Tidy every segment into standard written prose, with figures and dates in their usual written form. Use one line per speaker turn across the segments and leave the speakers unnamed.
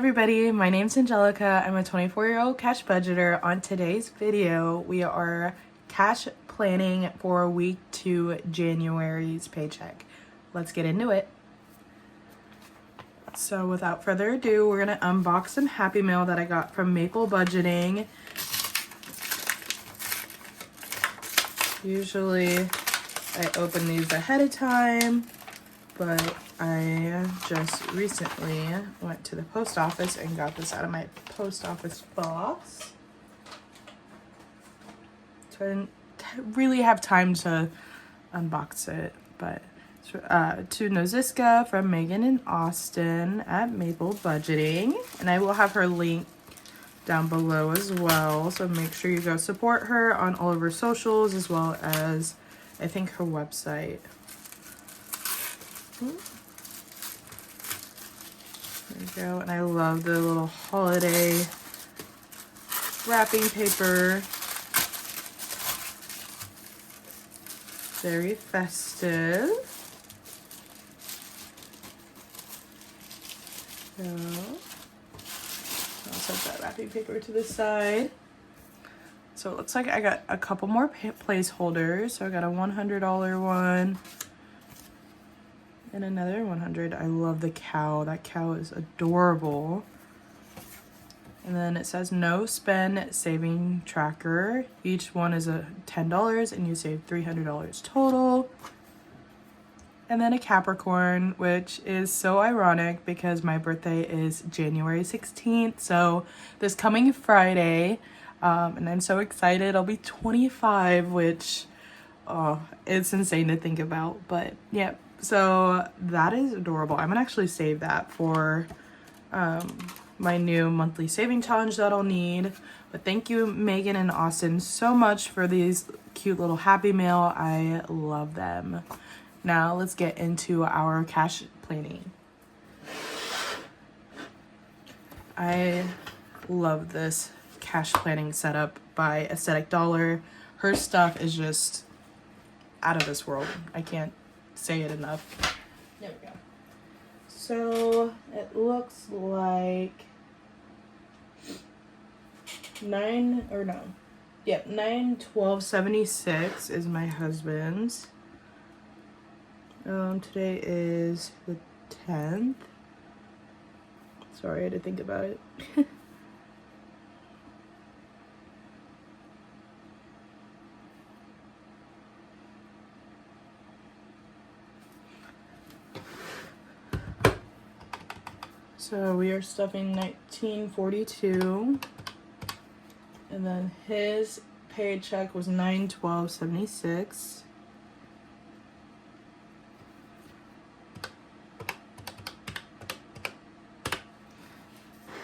everybody, my name's Angelica. I'm a 24-year-old cash budgeter. On today's video, we are cash planning for week 2 January's paycheck. Let's get into it. So without further ado, we're gonna unbox some Happy Mail that I got from Maple Budgeting. Usually I open these ahead of time, but I just recently went to the post office and got this out of my post office box. So I didn't really have time to unbox it, but to Noziska from Megan and Austin at Maple Budgeting. And I will have her link down below as well. So make sure you go support her on all of her socials as well as I think her website. There you go. And I love the little holiday wrapping paper. Very festive. So I'll set that wrapping paper to the side. So it looks like I got a couple more placeholders. So I got a $100 one and another 100. I love the cow. That cow is adorable. And then it says no spend saving tracker. Each one is a $10 and you save $300 total. And then a Capricorn, which is so ironic because my birthday is January 16th. So this coming Friday, and I'm so excited. I'll be 25, which, oh, it's insane to think about. But yeah, so that is adorable. I'm gonna actually save that for my new monthly saving challenge that I'll need. But thank you, Megan and Austin, so much for these cute little Happy Mail. I love them. Now let's get into our cash planning. I love this cash planning setup by Aesthetic Dollar. Her stuff is just out of this world. I can't say it enough. There we go. So it looks like 9/12/76 is my husband's. Today is the 10th. Sorry, I had to think about it. So we are stuffing 1942. And then his paycheck was 9/12/76.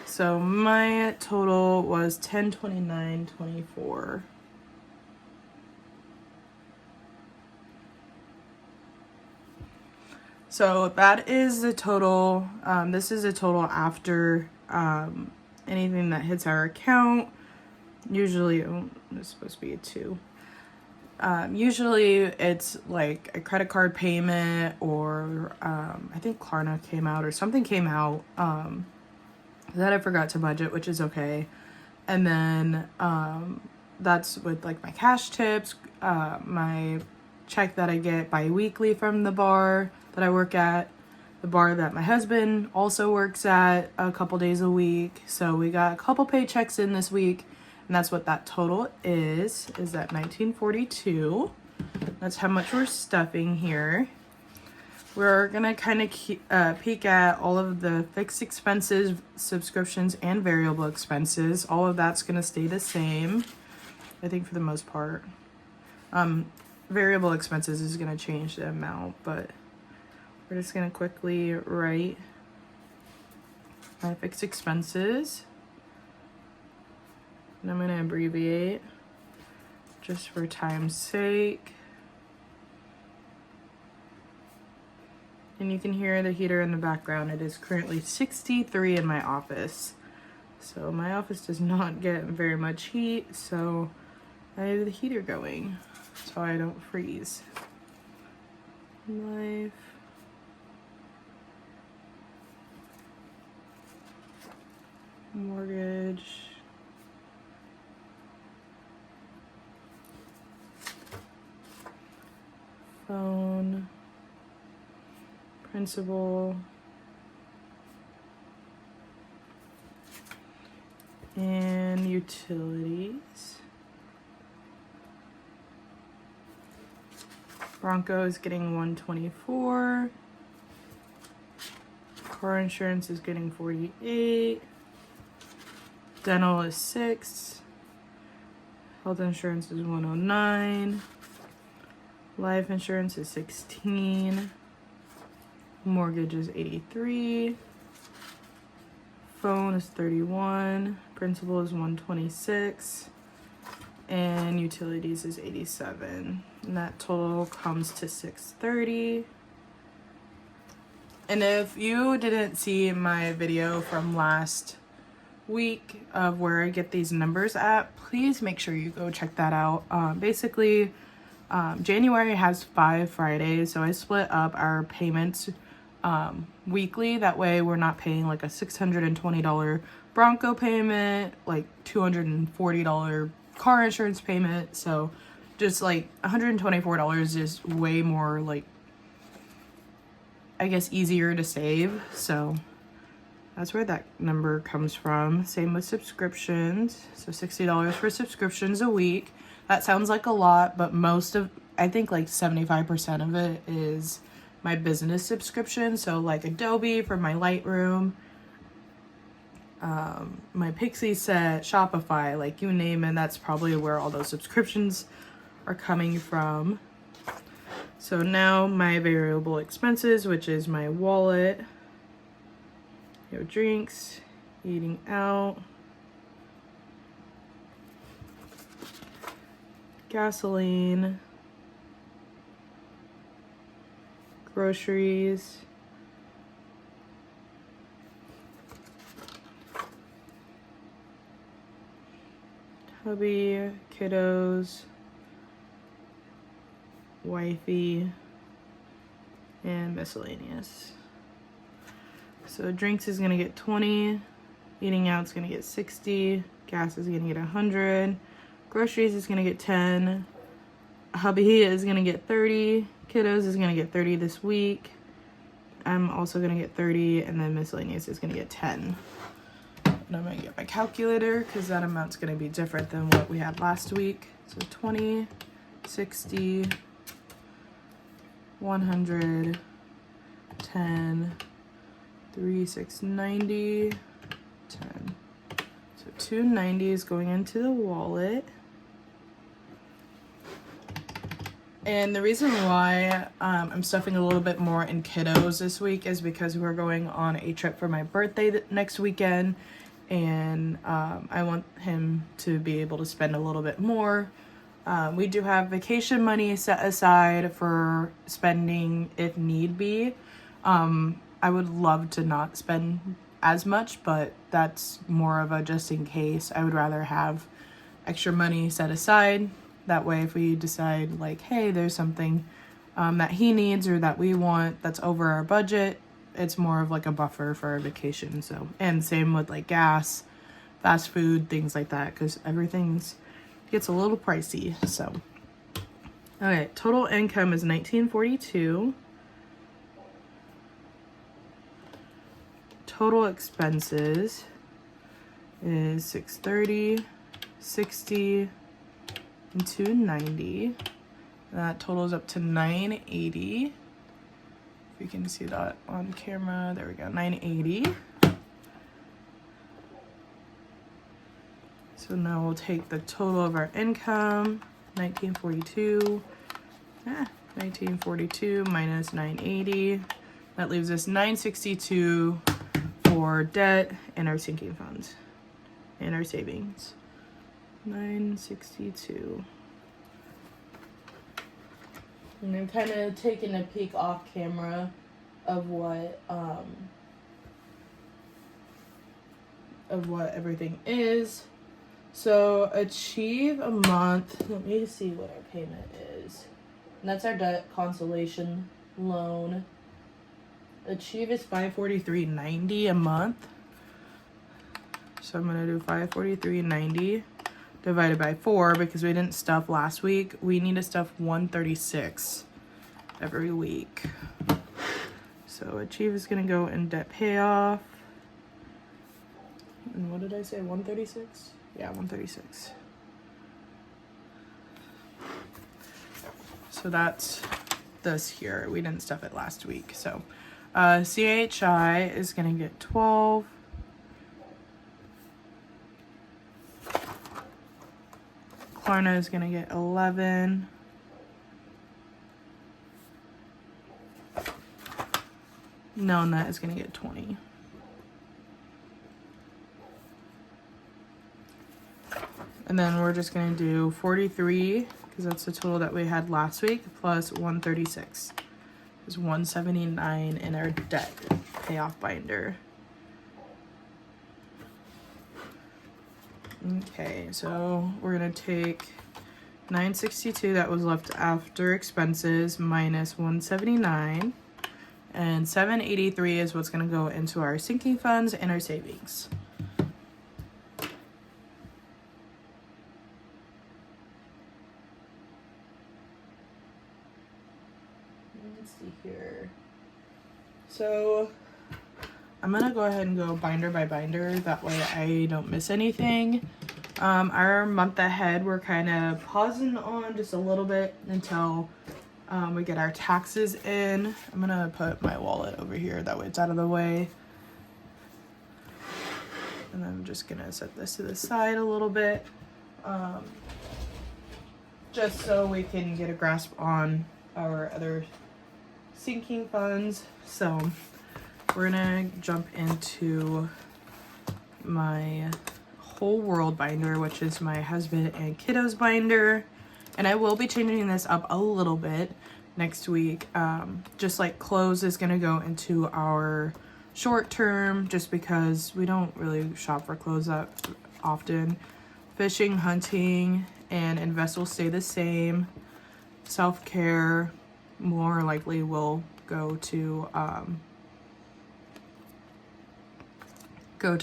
So my total was 10/29/24. So that is the total. This is a total after anything that hits our account. Usually, it's supposed to be a 2. Usually it's like a credit card payment or I think Klarna came out or something came out that I forgot to budget, which is okay. And then that's with like my cash tips, my check that I get bi-weekly from the bar that I work at, the bar that my husband also works at a couple days a week. So we got a couple paychecks in this week, and that's what that total is that 1942. That's how much we're stuffing here. We're gonna kind of peek at all of the fixed expenses, subscriptions, and variable expenses. All of that's gonna stay the same, I think, for the most part. Variable expenses is gonna change the amount, but we're just gonna quickly write my fixed expenses. And I'm gonna abbreviate just for time's sake. And you can hear the heater in the background. It is currently 63 in my office. So my office does not get very much heat, so I have the heater going so I don't freeze. Life. mortgage, phone, principal, and utilities. Bronco is getting $124. Car insurance is getting $48. Dental is $6. Health insurance is $109. Life insurance is $16. Mortgage is $83. Phone is $31. Principal is $126. And utilities is $87. And that total comes to $630. And if you didn't see my video from last week of where I get these numbers at, please make sure you go check that out. Basically, January has 5 Fridays, so I split up our payments weekly. That way we're not paying like a $620 Bronco payment, like $240 car insurance payment. So just like $124 is way more, like, I guess, easier to save. So that's where that number comes from. Same with subscriptions. So $60 for subscriptions a week. That sounds like a lot, but most of, I think like 75% of it is my business subscription. So like Adobe for my Lightroom, my Pixie set, Shopify, like you name it, that's probably where all those subscriptions are coming from. So now my variable expenses, which is my wallet, drinks, eating out, gasoline, groceries, hubby, kiddos, wifey, and miscellaneous. So drinks is gonna get 20, eating out is gonna get 60, gas is gonna get 100, groceries is gonna get 10, hubby is gonna get 30, kiddos is gonna get 30 this week. I'm also gonna get 30, and then miscellaneous is gonna get 10. And I'm gonna get my calculator because that amount's gonna be different than what we had last week. So 20, 60, 100, 10, 3, 6, 90, 10. So 290 is going into the wallet. And the reason why I'm stuffing a little bit more in kiddos this week is because we're going on a trip for my birthday next weekend. And I want him to be able to spend a little bit more. We do have vacation money set aside for spending if need be. I would love to not spend as much, but that's more of a just in case. I would rather have extra money set aside. That way, if we decide like, hey, there's something that he needs or that we want that's over our budget, it's more of like a buffer for our vacation. So, and same with like gas, fast food, things like that, because everything's gets a little pricey. So, okay, total income is $1942. Total expenses is $630, $60, and $290. That totals up to $980. If you can see that on camera, there we go, $980. So now we'll take the total of our income, $1942 minus $980. That leaves us $962 for debt and our sinking funds and our savings. $962. And I'm kind of taking a peek off camera of what everything is. So achieve a month. Let me see what our payment is. And that's our debt consolation loan. Achieve is $543.90 a month. So I'm gonna do 543.90 divided by 4 because we didn't stuff last week. We need to stuff 136 every week. So Achieve is gonna go in debt payoff. And what did I say, 136? Yeah, 136. So that's this here. We didn't stuff it last week. So CHI is gonna get 12. Klarna is gonna get 11. Nelnet is gonna get 20. And then we're just gonna do 43 because that's the total that we had last week plus 136. There's 179 in our debt payoff binder. Okay, so we're gonna take 962 that was left after expenses minus 179, and 783 is what's gonna go into our sinking funds and our savings. Let's see here. So I'm gonna go ahead and go binder by binder, that way I don't miss anything. Our month ahead, we're kind of pausing on just a little bit until we get our taxes in. I'm gonna put my wallet over here, that way it's out of the way. And I'm just gonna set this to the side a little bit, just so we can get a grasp on our other sinking funds. So we're gonna jump into my whole world binder, which is my husband and kiddos binder. And I will be changing this up a little bit next week. Just like clothes is gonna go into our short term, just because we don't really shop for clothes that often. Fishing, hunting, and invest will stay the same. Self-care more likely will go to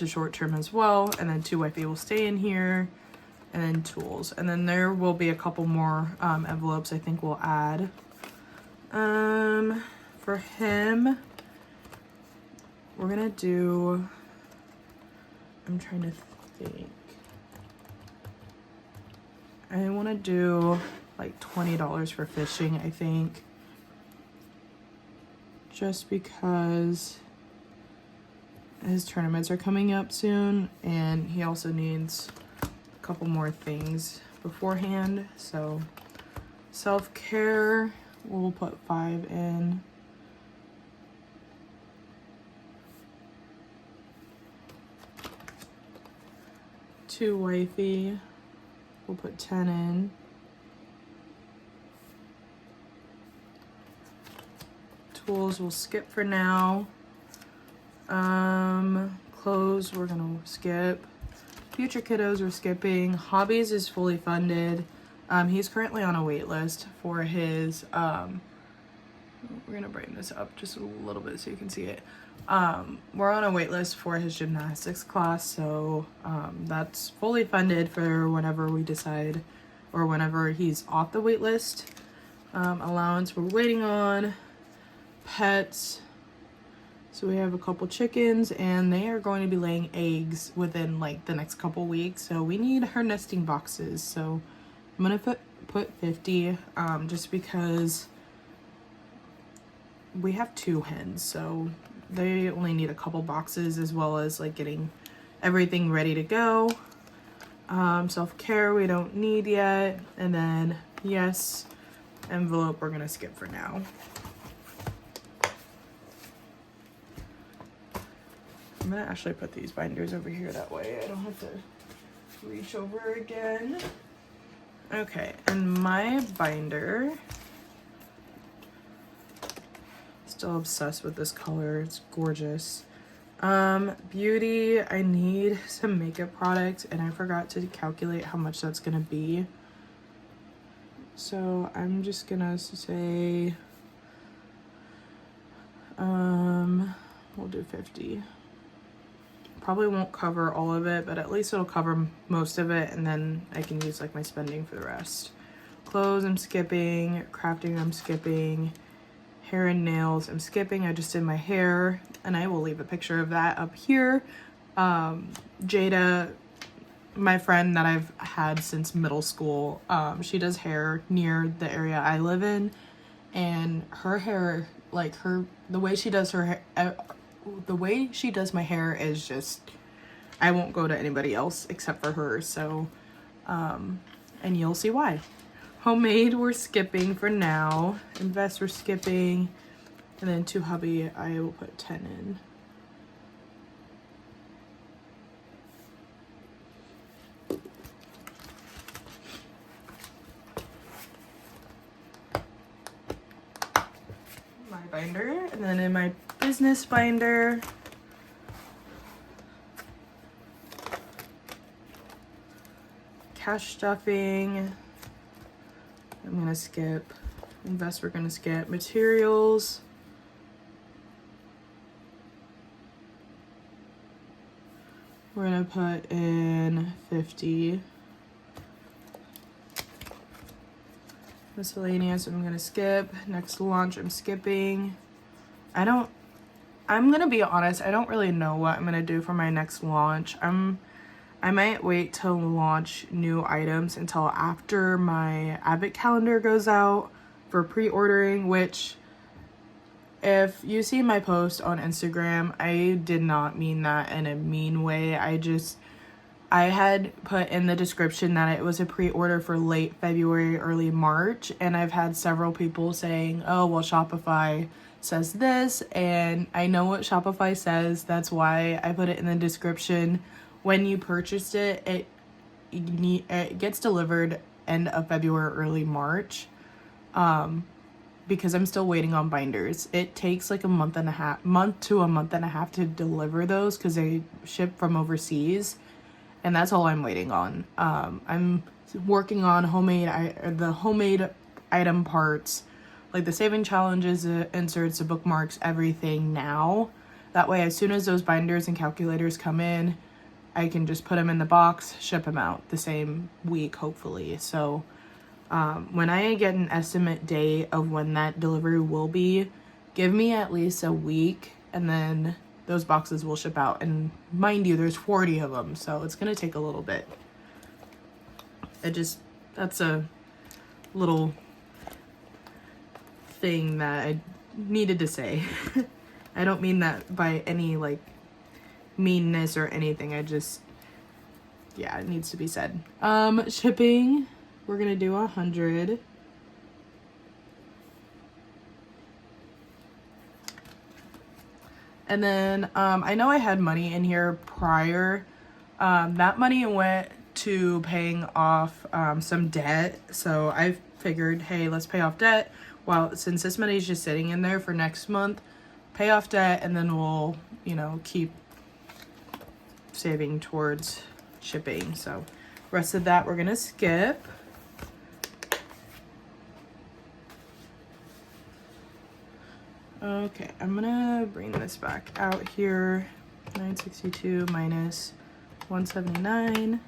short term as well, and then 2YP will stay in here, and then tools, and then there will be a couple more envelopes I think we'll add. For him, we're gonna do, I'm trying to think, I want to do like $20 for fishing, I think, just because his tournaments are coming up soon, and he also needs a couple more things beforehand. So self-care, we'll put 5 in. To wifey, we'll put 10 in. Tools we'll skip for now. Clothes we're gonna skip. Future kiddos we're skipping. Hobbies is fully funded. He's currently on a wait list for his we're gonna brighten this up just a little bit so you can see it. We're on a wait list for his gymnastics class, so that's fully funded for whenever we decide, or whenever he's off the wait list. Allowance we're waiting on. Pets, so we have a couple chickens, and they are going to be laying eggs within like the next couple weeks, so we need her nesting boxes. So I'm gonna put 50, just because we have 2 hens, so they only need a couple boxes, as well as like getting everything ready to go. Self-care we don't need yet, and then yes, envelope we're gonna skip for now. I'm gonna actually put these binders over here, that way I don't have to reach over again. Okay, and my binder, still obsessed with this color, it's gorgeous. Beauty, I need some makeup products, and I forgot to calculate how much that's gonna be. So I'm just gonna say, we'll do 50. probably won't cover all of it, but at least it'll cover most of it, and then I can use like my spending for the rest. Clothes I'm skipping, crafting I'm skipping, hair and nails I'm skipping. I just did my hair, and I will leave a picture of that up here. Jada, my friend that I've had since middle school, she does hair near the area I live in, and her hair, like the way she does her hair, the way she does my hair is just, I won't go to anybody else except for her. So and you'll see why. Homemade we're skipping for now. Invest we're skipping, and then to hubby I will put 10 in. My binder, and then in my business binder, cash stuffing I'm gonna skip. Invest we're gonna skip. Materials, we're gonna put in 50. Miscellaneous I'm gonna skip. Next launch I'm skipping. I'm gonna be honest, I don't really know what I'm gonna do for my next launch. I might wait to launch new items until after my Advent calendar goes out for pre-ordering, which if you see my post on Instagram, I did not mean that in a mean way. I had put in the description that it was a pre-order for late February, early March, and I've had several people saying, oh, well, Shopify says this, and I know what Shopify says. That's why I put it in the description. When you purchased it, it gets delivered end of February, early March, because I'm still waiting on binders. It takes like a month to a month and a half to deliver those because they ship from overseas, and that's all I'm waiting on. I'm working on the homemade item parts, like the saving challenges, inserts, the bookmarks, everything now. That way, as soon as those binders and calculators come in, I can just put them in the box, ship them out the same week, hopefully. So when I get an estimate date of when that delivery will be, give me at least a week, and then those boxes will ship out. And mind you, there's 40 of them, so it's going to take a little bit. That's a little thing that I needed to say. I don't mean that by any like meanness or anything. Yeah, it needs to be said. Shipping, we're gonna do 100. And then I know I had money in here prior. That money went to paying off some debt, so I figured, hey, let's pay off debt. Well, since this money is just sitting in there for next month, pay off debt, and then we'll, keep saving towards shipping. So rest of that we're gonna skip. Okay, I'm gonna bring this back out here. 962 minus 179,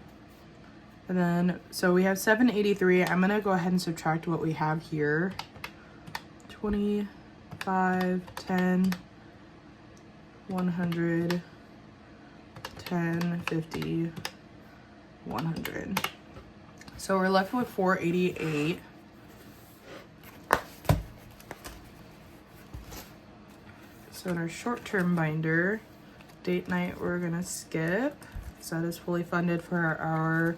and then so we have 783. I'm gonna go ahead and subtract what we have here. 25, 10, 100, 10, 50, 100. So we're left with 488. So in our short-term binder, date night we're gonna skip. So that is fully funded for our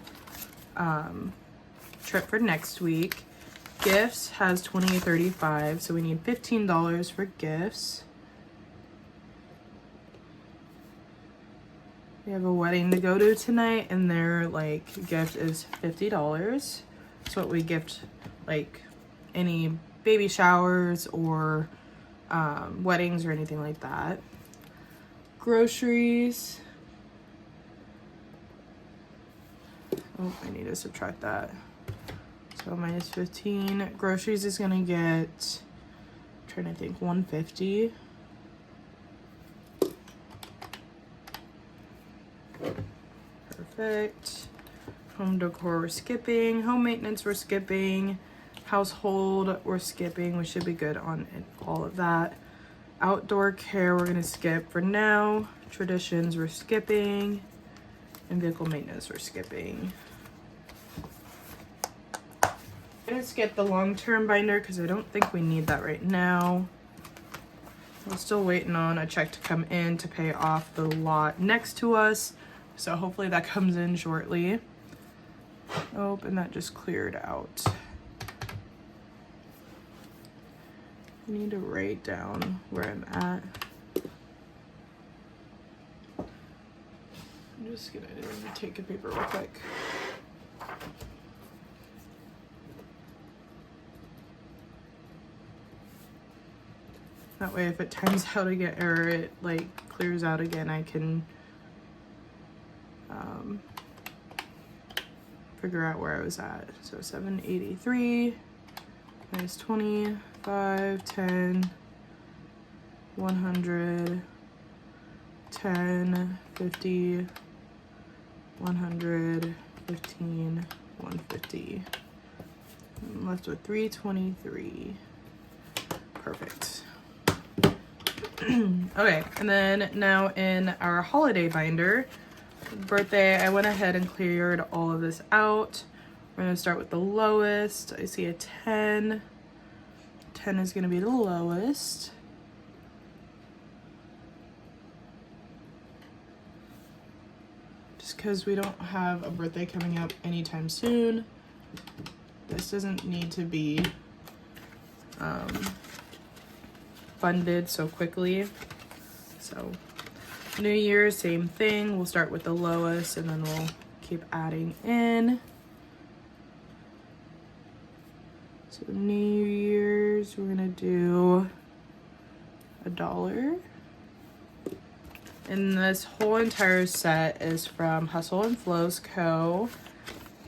trip for next week. Gifts has $20.35, so we need $15 for gifts. We have a wedding to go to tonight, and their gift is $50. That's what we gift, like any baby showers or weddings or anything like that. Groceries. Oh, I need to subtract that. So minus 15. Groceries is gonna get, I'm trying to think, 150. Perfect. Home decor we're skipping. Home maintenance we're skipping. Household we're skipping. We should be good on all of that. Outdoor care we're gonna skip for now. Traditions we're skipping. And vehicle maintenance we're skipping. I'm gonna skip the long-term binder because I don't think we need that right now. We're still waiting on a check to come in to pay off the lot next to us. So hopefully that comes in shortly. Oh, and that just cleared out. I need to write down where I'm at. I'm just gonna take a paper real quick. That way if it times out again, or it like clears out again, I can figure out where I was at. So 783 minus 25, 10, 100, 10, 50, 100, 15, 150. I'm left with 323. Perfect. Okay, and then now in our holiday binder, birthday, I went ahead and cleared all of this out. We're gonna start with the lowest. I see a 10. 10 is gonna be the lowest. Just because we don't have a birthday coming up anytime soon, this doesn't need to be funded so quickly. So New Year, same thing. We'll start with the lowest and then we'll keep adding in. So New Year's, we're gonna do $1. And this whole entire set is from Hustle and Flows Co.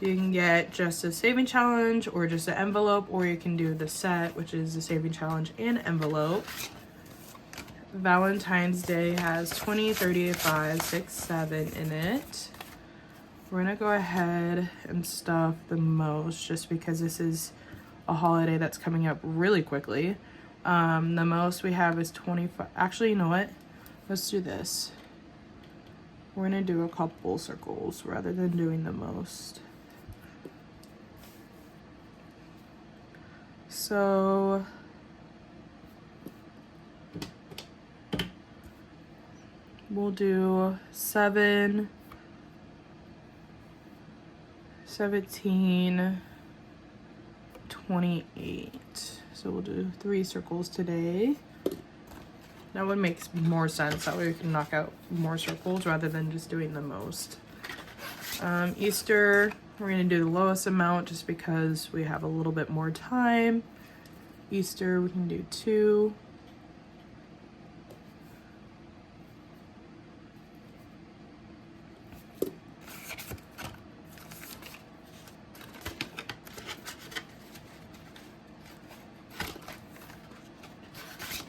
You can get just a saving challenge or just an envelope, or you can do the set, which is the saving challenge and envelope. Valentine's Day has 20, 30, 5, 6, 7 in it. We're gonna go ahead and stuff the most just because this is a holiday that's coming up really quickly. The most we have is 25. Actually, you know what? Let's do this. We're gonna do a couple circles rather than doing the most. So we'll do 7, 17, 28. So we'll do 3 circles today. That one makes more sense. That way we can knock out more circles rather than just doing the most. Easter, we're gonna do the lowest amount just because we have a little bit more time. Easter, we can do 2.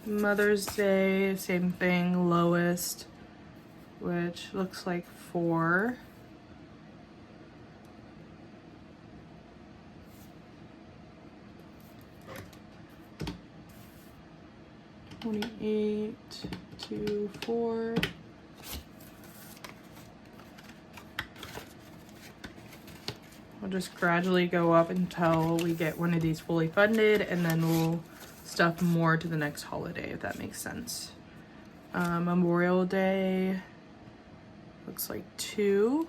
Mother's Day, same thing, lowest, which looks like 4. $28, 2, 4. We'll just gradually go up until we get one of these fully funded, and then we'll stuff more to the next holiday, if that makes sense. Memorial Day looks like 2.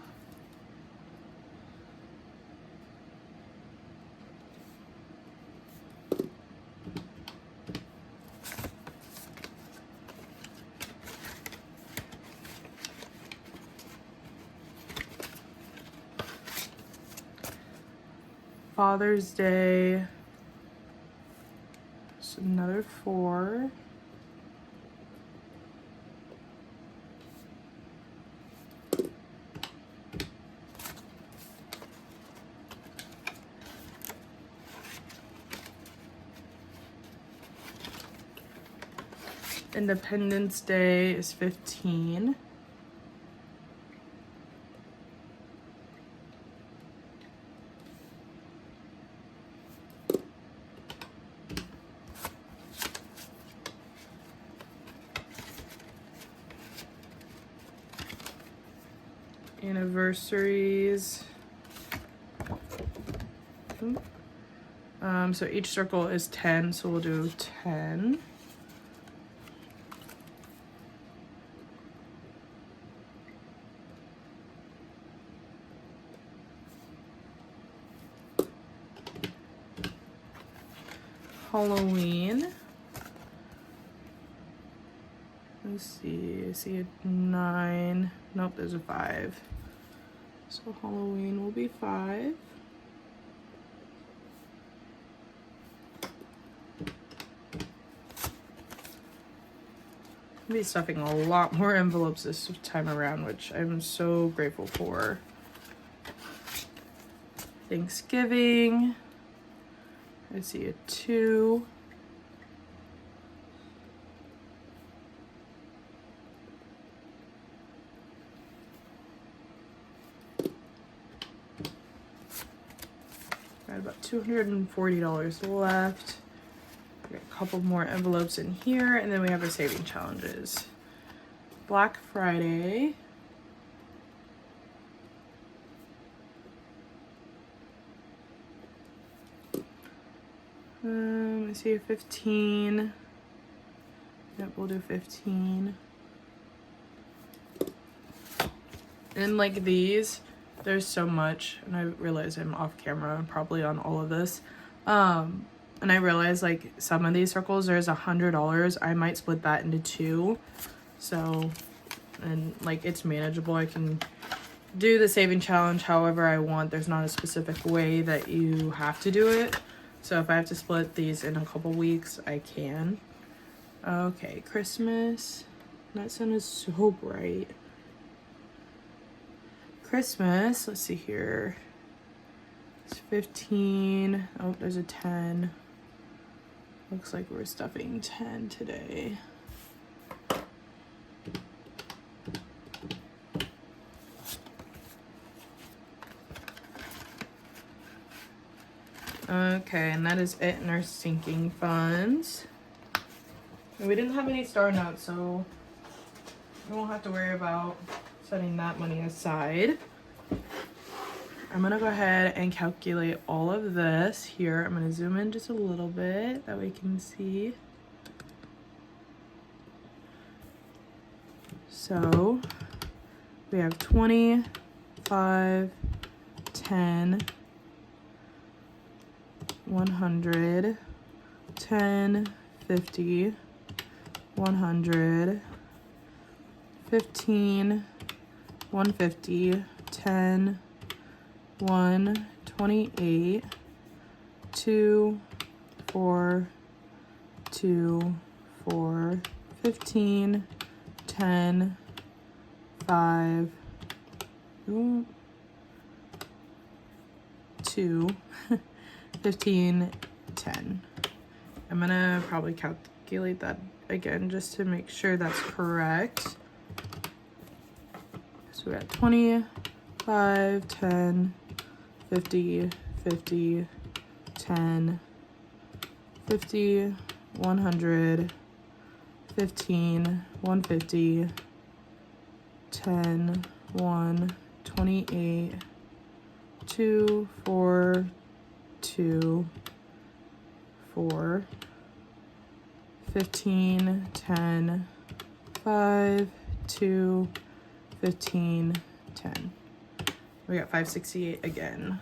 Father's Day, so another 4. Independence Day is 15. Anniversaries. So each circle is 10, so we'll do 10. Halloween. Let's see, I see a 9. Nope, there's a 5. So Halloween will be 5. I'll be stuffing a lot more envelopes this time around, which I'm so grateful for. Thanksgiving. I see a 2. Got about $240 left. Got a couple more envelopes in here, and then we have our saving challenges. Black Friday. I see a 15. Yep, we'll do 15. And like these, there's so much, and I realize I'm off camera probably on all of this. And I realize like some of these circles, there's $100. I might split that into 2. So, and like it's manageable. I can do the saving challenge however I want. There's not a specific way that you have to do it. So if I have to split these in a couple weeks, I can. Okay, Christmas. That sun is so bright. Christmas, let's see here. It's 15. Oh, there's a 10. Looks like we're stuffing 10 today. Okay, and that is it in our sinking funds. And we didn't have any star notes, so we won't have to worry about setting that money aside. I'm gonna go ahead and calculate all of this here. I'm gonna zoom in just a little bit that we can see. So we have 20, 5, 10, 100, 10, 50, 100, 15, 150, 10, 1, 28, 2, 4, 2, 4, 15, 10, 5, 2, 15, 10. I'm gonna probably calculate that again just to make sure that's correct. So we got 20, 5, 10, 50, 50, 10, 50, 100, 15, 150, 10, 1, 28, 2, 4, 2, 4, 15, 10, 5, 2, 15, 10. We got 568 again.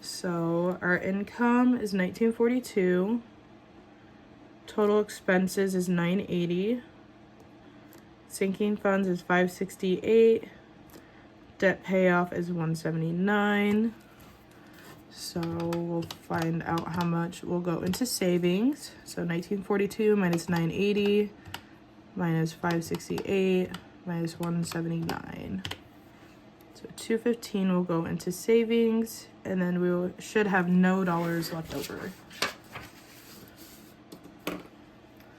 So our income is $1942. Total expenses is $980. Sinking funds is $568. Debt payoff is $179. So we'll find out how much will go into savings. So 1942 minus 980 minus 568 minus 179. So 215 will go into savings, and then we should have no dollars left over.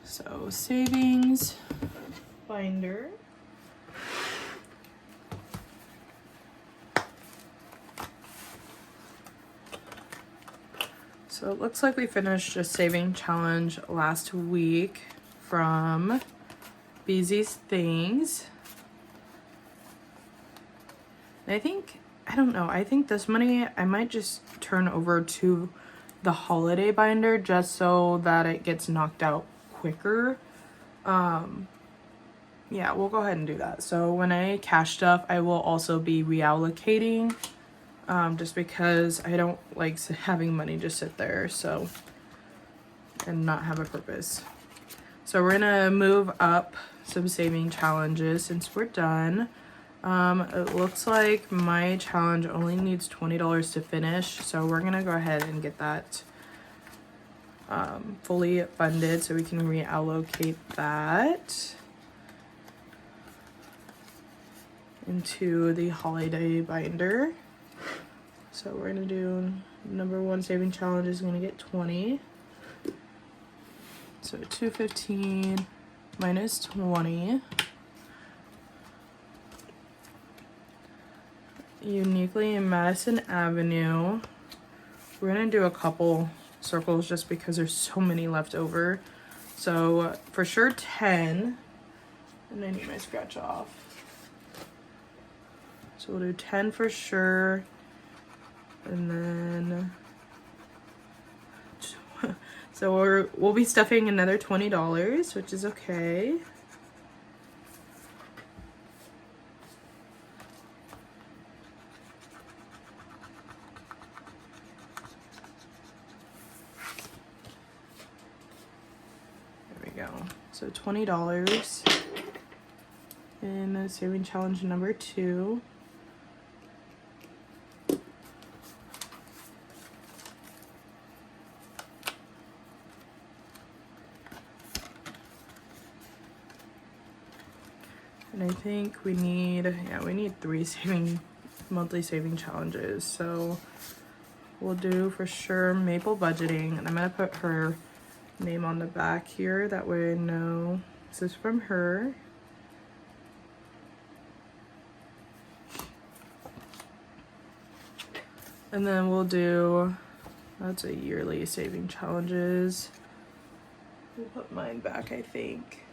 So savings binder. So it looks like we finished a saving challenge last week from Beezy's Things. And I think, I don't know, I think this money I might just turn over to the holiday binder just so that it gets knocked out quicker. Yeah, we'll go ahead and do that. So when I cash stuff, I will also be reallocating, just because I don't like having money just sit there, so, and not have a purpose. So we're gonna move up some saving challenges since we're done. It looks like my challenge only needs $20 to finish, so we're gonna go ahead and get that fully funded so we can reallocate that into the holiday binder. So we're gonna do number 1 saving challenge is gonna get 20. So 215 minus 20. Uniquely in Madison Avenue. We're gonna do a couple circles just because there's so many left over. So for sure 10. And I need my scratch off. So we'll do 10 for sure. And then so we'll be stuffing another $20, which is okay. There we go. So $20 in saving challenge number 2. And I think we need 3 monthly saving challenges. So we'll do for sure Maple budgeting, and I'm gonna put her name on the back here. That way I know this is from her. And then we'll do, that's a yearly saving challenges. We'll put mine back, I think.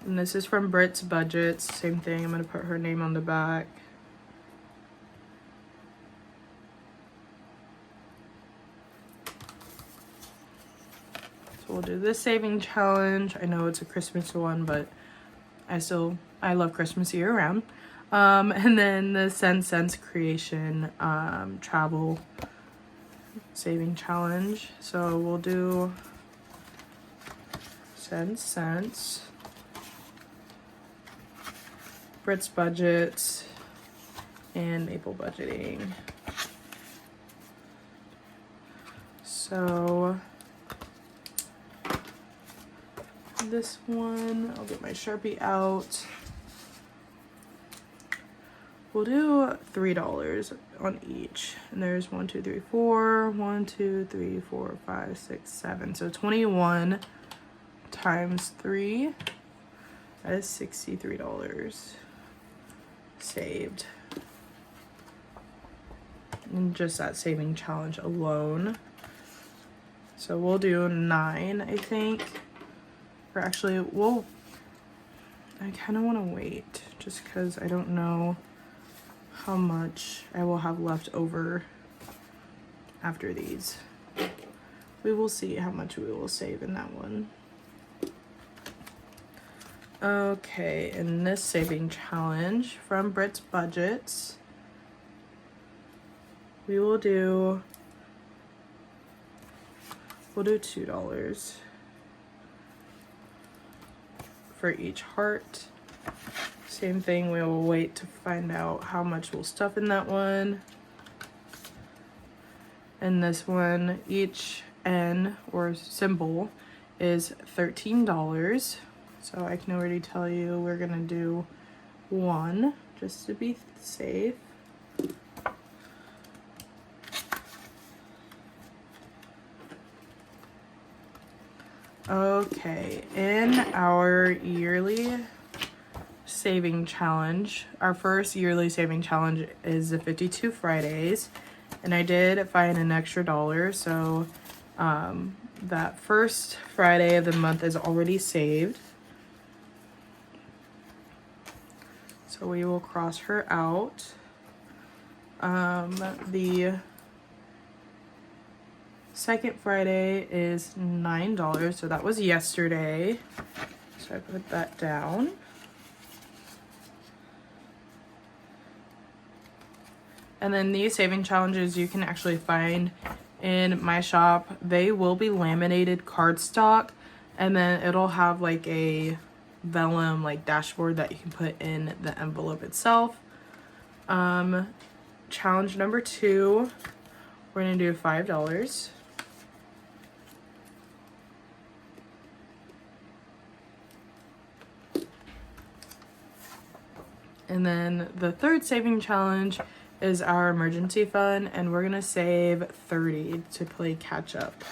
And this is from Britt's Budgets. Same thing. I'm going to put her name on the back. So we'll do this saving challenge. I know it's a Christmas one, but I love Christmas year round. And then the Sense Creation travel saving challenge. So we'll do Sense. Britt's Budgets, and Maple budgeting. So this one, I'll get my Sharpie out. We'll do $3 on each. And there's 1, 2, 3, 4, 1, 2, 3, 4, 5, 6, 7. So 21 times 3, that is $63 saved. And just that saving challenge alone. So we'll do 9, I think. Or actually, I kind of want to wait just because I don't know how much I will have left over after these. We will see how much we will save in that one. Okay, in this saving challenge from Britt's Budgets, we'll do $2 for each heart. Same thing, we will wait to find out how much we'll stuff in that one. And this one, each N or symbol is $13. So I can already tell you we're gonna do 1 just to be safe. Okay, in our yearly saving challenge, our first yearly saving challenge is the 52 Fridays, and I did find an extra $1, so that first Friday of the month is already saved. So we will cross her out. The second Friday is $9, so that was yesterday. So I put that down. And then these saving challenges you can actually find in my shop. They will be laminated cardstock, and then it'll have like a vellum like dashboard that you can put in the envelope itself. Challenge number 2, we're gonna do $5. And then the third saving challenge is our emergency fund, and we're gonna save $30 to play catch up.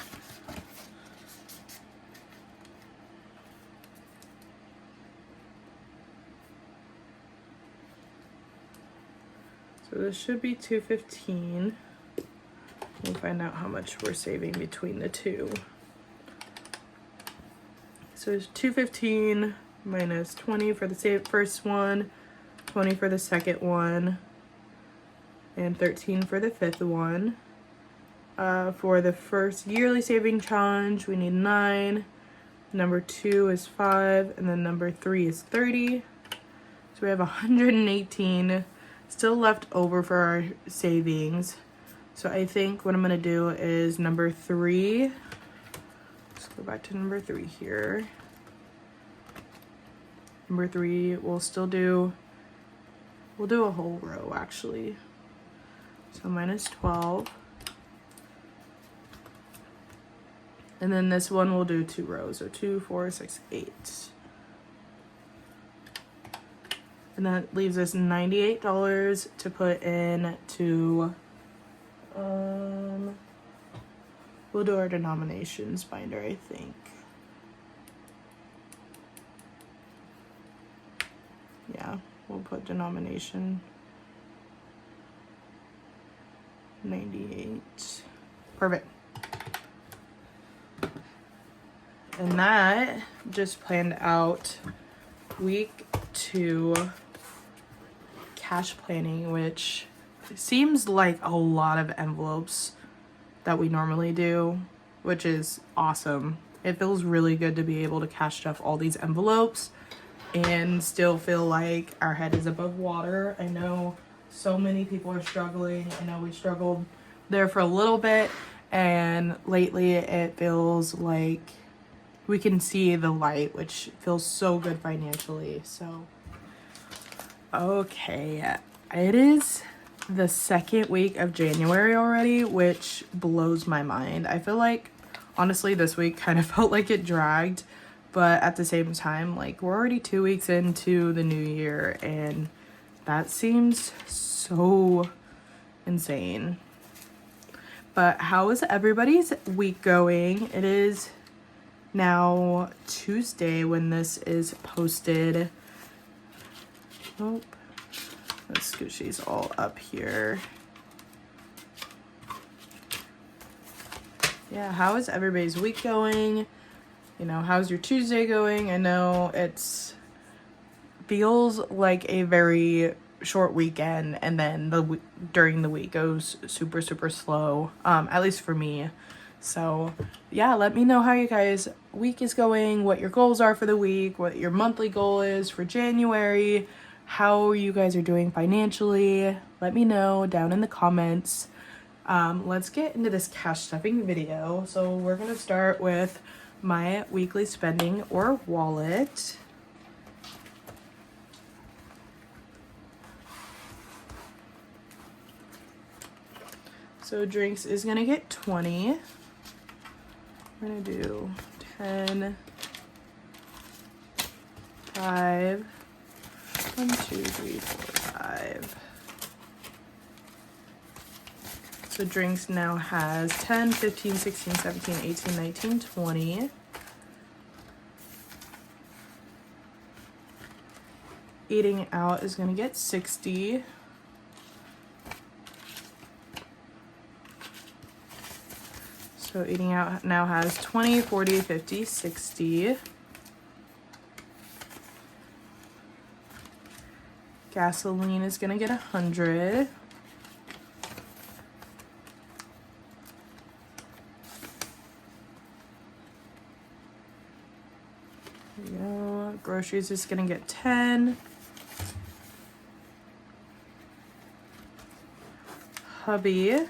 So this should be $215. We'll find out how much we're saving between the two. So it's $215 minus 20 for the first one, 20 for the second one, and 13 for the fifth one. For the first yearly saving challenge, we need 9. Number 2 is 5, and then number 3 is 30. So we have 118 still left over for our savings. So I think what I'm gonna do is number 3. Let's go back to number 3 here. Number 3, we'll do a whole row actually. So minus 12. And then this one will do 2 rows. So 2, 4, 6, 8. And that leaves us $98 to put in to, we'll do our denominations binder, I think. Yeah, we'll put denomination 98. Perfect. And that just planned out week 2 cash planning, which seems like a lot of envelopes that we normally do, which is awesome. It feels really good to be able to cash stuff all these envelopes and still feel like our head is above water. I know so many people are struggling. I know we struggled there for a little bit, and lately it feels like we can see the light, which feels so good financially. So okay, it is the second week of January already, which blows my mind. I feel like honestly this week kind of felt like it dragged, but at the same time, like, we're already 2 weeks into the new year, and that seems so insane. But how is everybody's week going? It is now Tuesday when this is posted. Oh, the scooshy's all up here. Yeah, how is everybody's week going? You know, how's your Tuesday going? I know it's feels like a very short weekend, and then during the week goes super slow, at least for me. So yeah, let me know how you guys week is going, what your goals are for the week, what your monthly goal is for January, how you guys are doing financially. Let me know down in the comments. Let's get into this cash stuffing video. So we're gonna start with my weekly spending or wallet. So drinks is gonna get 20. We're gonna do 10, 5, 1, 2, 3, 4, 5. So drinks now has 10, 15, 16, 17, 18, 19, 20. Eating out is gonna get 60. So eating out now has 20, 40, 50, 60. Gasoline is gonna get 100. There we go. Groceries is gonna get 10. Hubby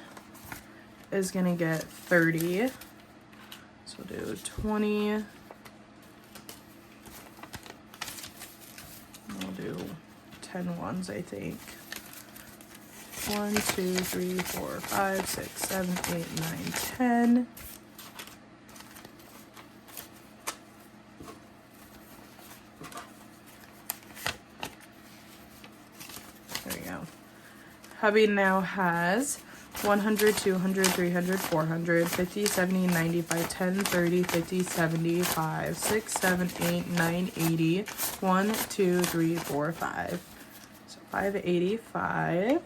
is gonna get 30. So we'll do 20. We'll do 10 ones, I think. 1, 2, 3, 4, 5, 6, 7, 8, 9, 10. There we go. Hubby now has 100, 200, 300, 400, 50, 70, 95, 10, 30, 50, 75, 6, 7, 8, 9, 80. 1, 2, 3, 4, 5. So 585.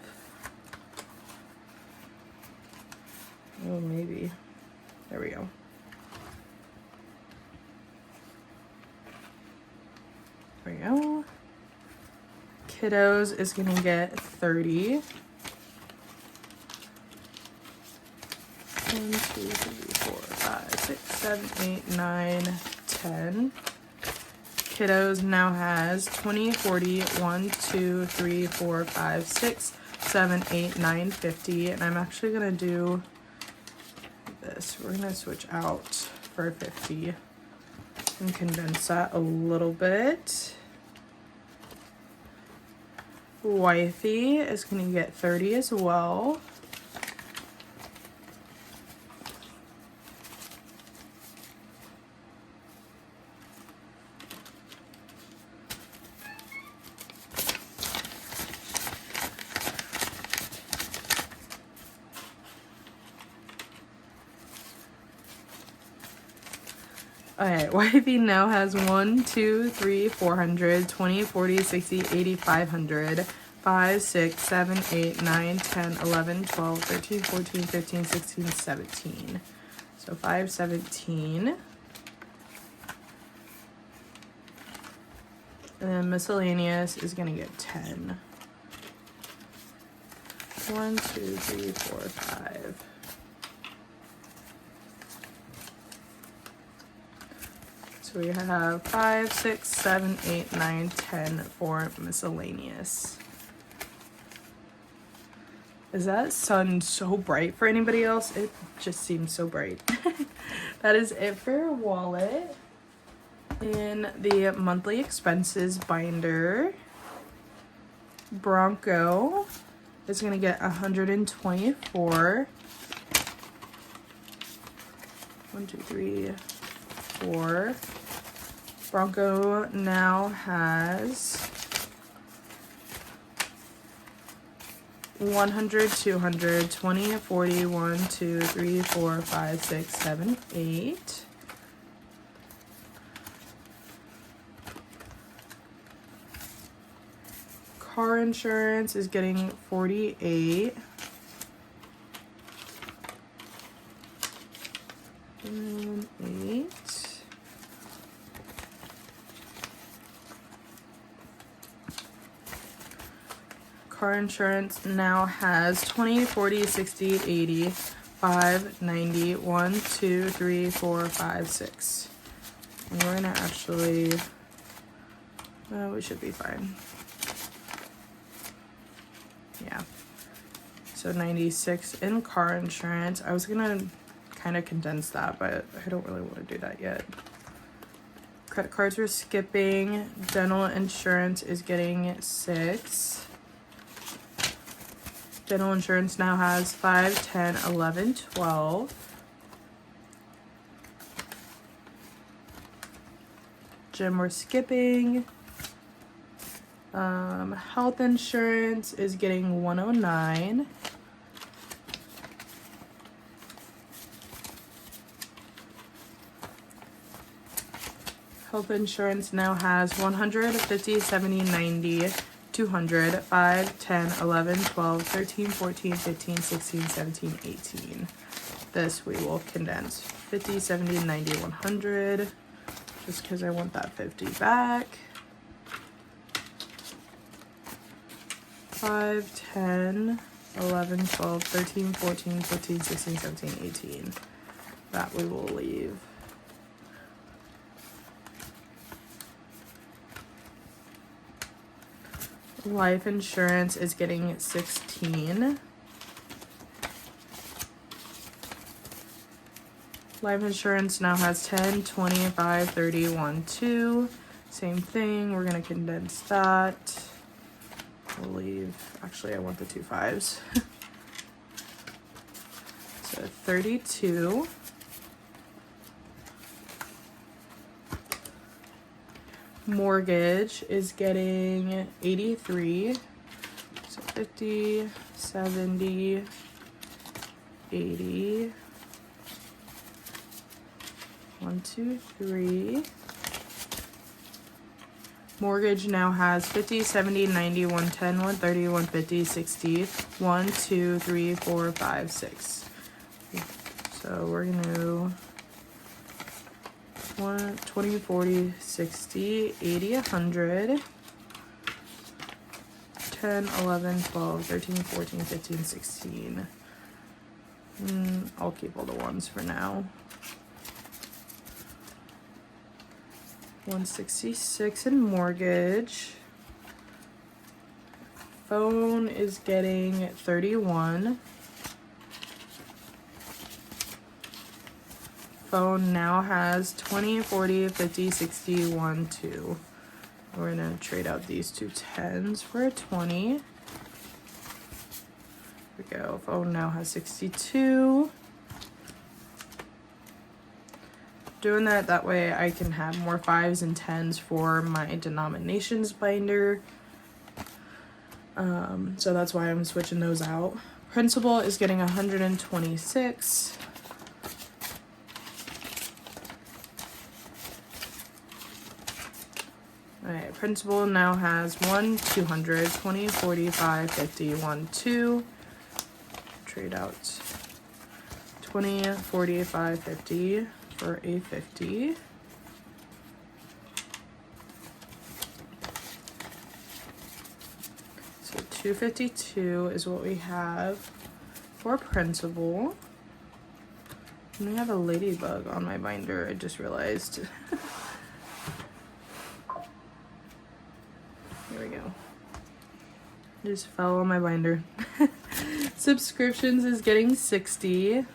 Oh, maybe. There we go. There we go. Kiddos is gonna get 30. 1, 2, 3, 4, 5, 6, 7, 8, 9, 10. Kiddos now has 20, 40, 1, 2, 3, 4, 5, 6, 7, 8, 9, 50. And I'm actually gonna do this. We're gonna switch out for 50 and condense that a little bit. Wifey is gonna get 30 as well. Alright, wifey now has 1, 2, 3, 400, 20, 40, 60, 80, 500, 5, 6, 7, 8, 9, 10, 11, 12, 13, 14, 15, 16, 17. So 517. And then miscellaneous is gonna get 10. 1, 2, 3, 4, 5. So we have 5, 6, 7, 8, 9, 10 for miscellaneous. Is that sun so bright for anybody else? It just seems so bright. That is it for wallet. In the monthly expenses binder, Bronco is going to get 124. 1, 2, 3, 4. Bronco now has 100, 200, 20, 40, 1, 2, 3, 4, 5, 6, 7, 8. Car insurance is getting 48. And 8. Car insurance now has 20, 40, 60, 80, 5, 90, 1, 2, 3, 4, 5, 6. And we're gonna actually, we should be fine. Yeah. So 96 in car insurance. I was gonna kind of condense that, but I don't really want to do that yet. Credit cards we're skipping. Dental insurance is getting 6. Dental insurance now has 5, 10, 11, 12. Gym we're skipping. Health insurance is getting 109. Health insurance now has 100, 50, 70, 90, 200, 5, 10, 11, 12, 13, 14, 15, 16, 17, 18. This we will condense. 50, 70, 90, 100. Just because I want that 50 back. 5, 10, 11, 12, 13, 14, 15, 16, 17, 18. That we will leave. Life insurance is getting 16. Life insurance now has 10, 25, 30, 1, 2. Same thing. We're going to condense that. We'll leave. Actually, I want the 2 5s. So 32. Mortgage is getting 83. So 50, 70, 80. 1, 2, 3. Mortgage now has 50, 70, 90, 110, 130, 150, 60. 1, 2, 3, 4, 5, 6. So we're going to 1, 20, 40, 60, 80, 100. 10, 11, 12, 13, 14, 15, 16. I'll keep all the ones for now. 166 in mortgage. Phone is getting 31. Phone now has 20, 40, 50, 60, 1, 2. We're gonna trade out these 2 10s for a 20. There we go. Phone now has 62. Doing that way I can have more 5s and 10s for my denominations binder. So that's why I'm switching those out. Principal is getting 126. Alright, principal now has 1, 200, 20, 45, 50, 1, 2. Trade out 20, 45, 50. For a 50. So 252 is what we have for principal. And we have a ladybug on my binder, I just realized. Here we go. Just fell on my binder. Subscriptions is getting 60.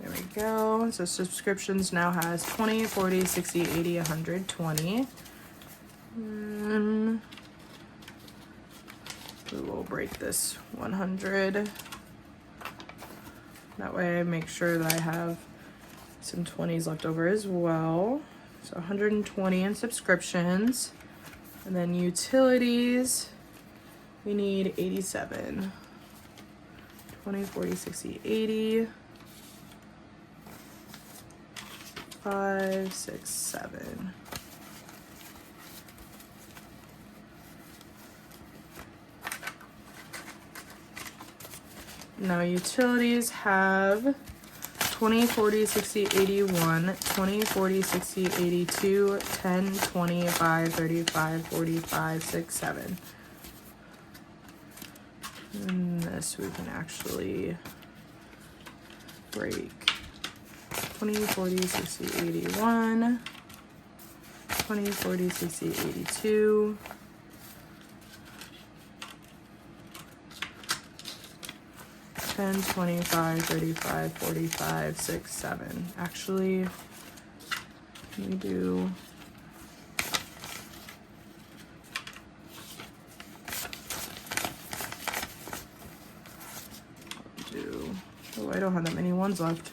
There we go. So subscriptions now has 20, 40, 60, 80, 120. We will break this 100. That way I make sure that I have some 20s left over as well. So 120 in subscriptions. And then utilities, we need 87. 20, 40, 60, 80. 5, 6, 7. Now utilities have 20, 40, 60, 81, 20, 40, 60, 82, 10, 25, 35, 45, 6, 7. And this we can actually break. 20, 40, 60, 81, 20, 40, 60, 82, 10, 25, 35, 45, 6, 7. Actually, can we do oh, I don't have that many ones left.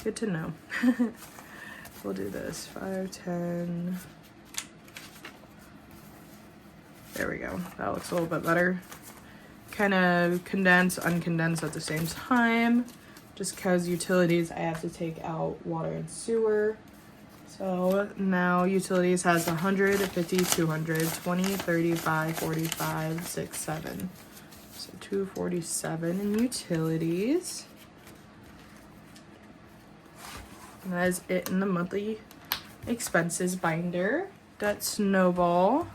Good to know. We'll do this. 5, 10. There we go. That looks a little bit better. Kind of condense, uncondense at the same time. Just because utilities, I have to take out water and sewer. So now utilities has 100, 50, 200, 20, 35, 45, 6, 7. So 247 in utilities. And that is it in the monthly expenses binder. That snowball.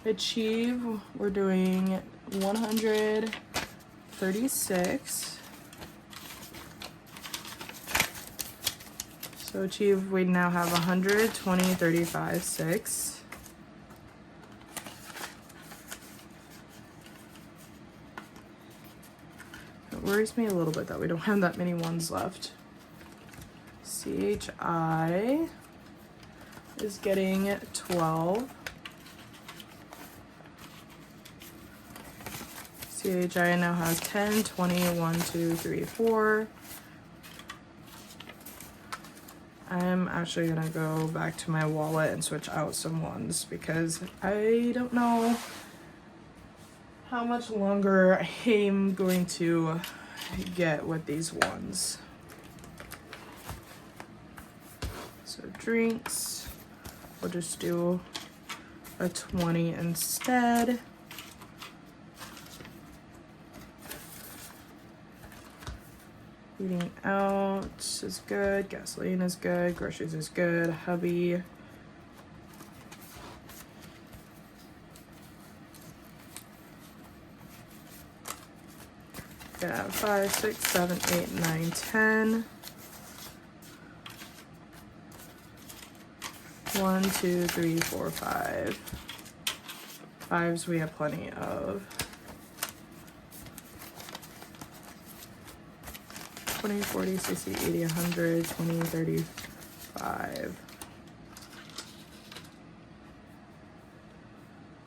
Achieve, we're doing 136. So Achieve, we now have 120, 35, 6. It worries me a little bit that we don't have that many ones left. CHI is getting 12. CHI now has 10, 20, 1, 2, 3, 4. I'm actually gonna go back to my wallet and switch out some ones because I don't know how much longer I'm going to get with these ones. So drinks, we'll just do a 20 instead. Eating out is good, gasoline is good, groceries is good, hubby. Yeah, 5, 6, 7, 8, 9, 10. 1, 2, 3, 4, 5. Fives we have plenty of. 20, 40, 60, 80, 100, 20, 35.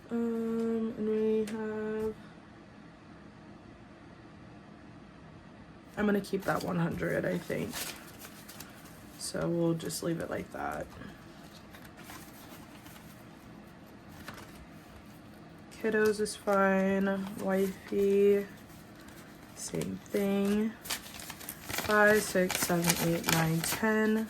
And we have, I'm gonna keep that 100, I think. So we'll just leave it like that. Kiddos is fine. Wifey, same thing. 5, 6, 7, 8, 9, 10.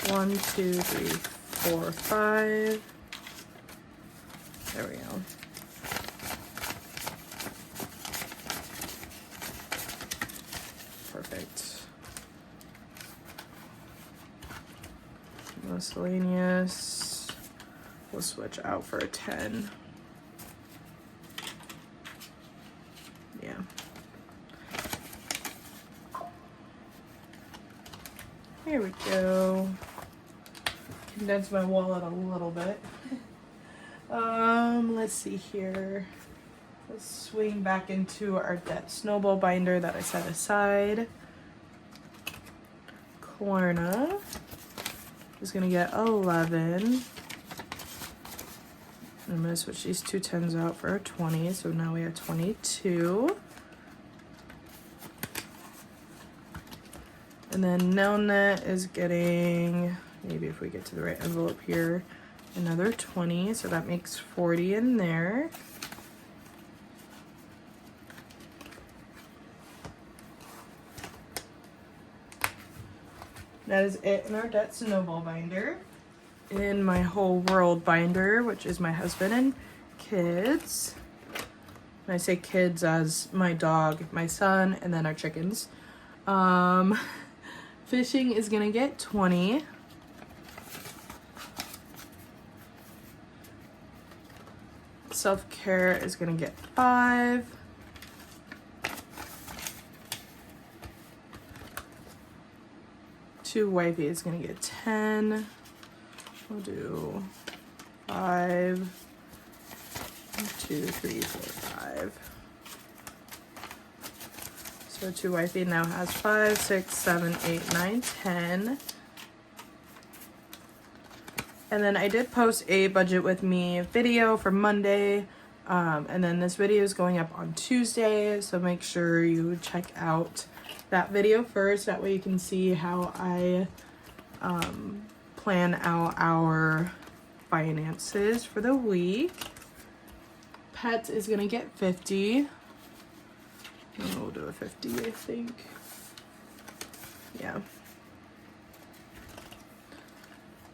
1, 2, 3, 4, 5. There we go. Perfect. Miscellaneous. We'll switch out for a 10. Yeah. Here we go. Condense my wallet a little bit. Let's see here. Let's swing back into our debt snowball binder that I set aside. Klarna is gonna get 11. I'm gonna switch these two 10s out for a 20, so now we have 22. And then Nelnet is getting, maybe if we get to the right envelope here, another 20, so that makes 40 in there. That is it in our debt snowball binder. In my whole world binder, which is my husband and kids. And I say kids as my dog, my son, and then our chickens. Fishing is gonna get 20. Self-care is gonna get 5. To wifey is gonna get 10. We'll do 5, 2, 3, 4, 5. So to wifey now has 5, 6, 7, 8, 9, 10. And then I did post a budget with me video for Monday. And then this video is going up on Tuesday. So make sure you check out that video first. That way you can see how I plan out our finances for the week. Pets is gonna get 50. And we'll do a 50, I think. Yeah.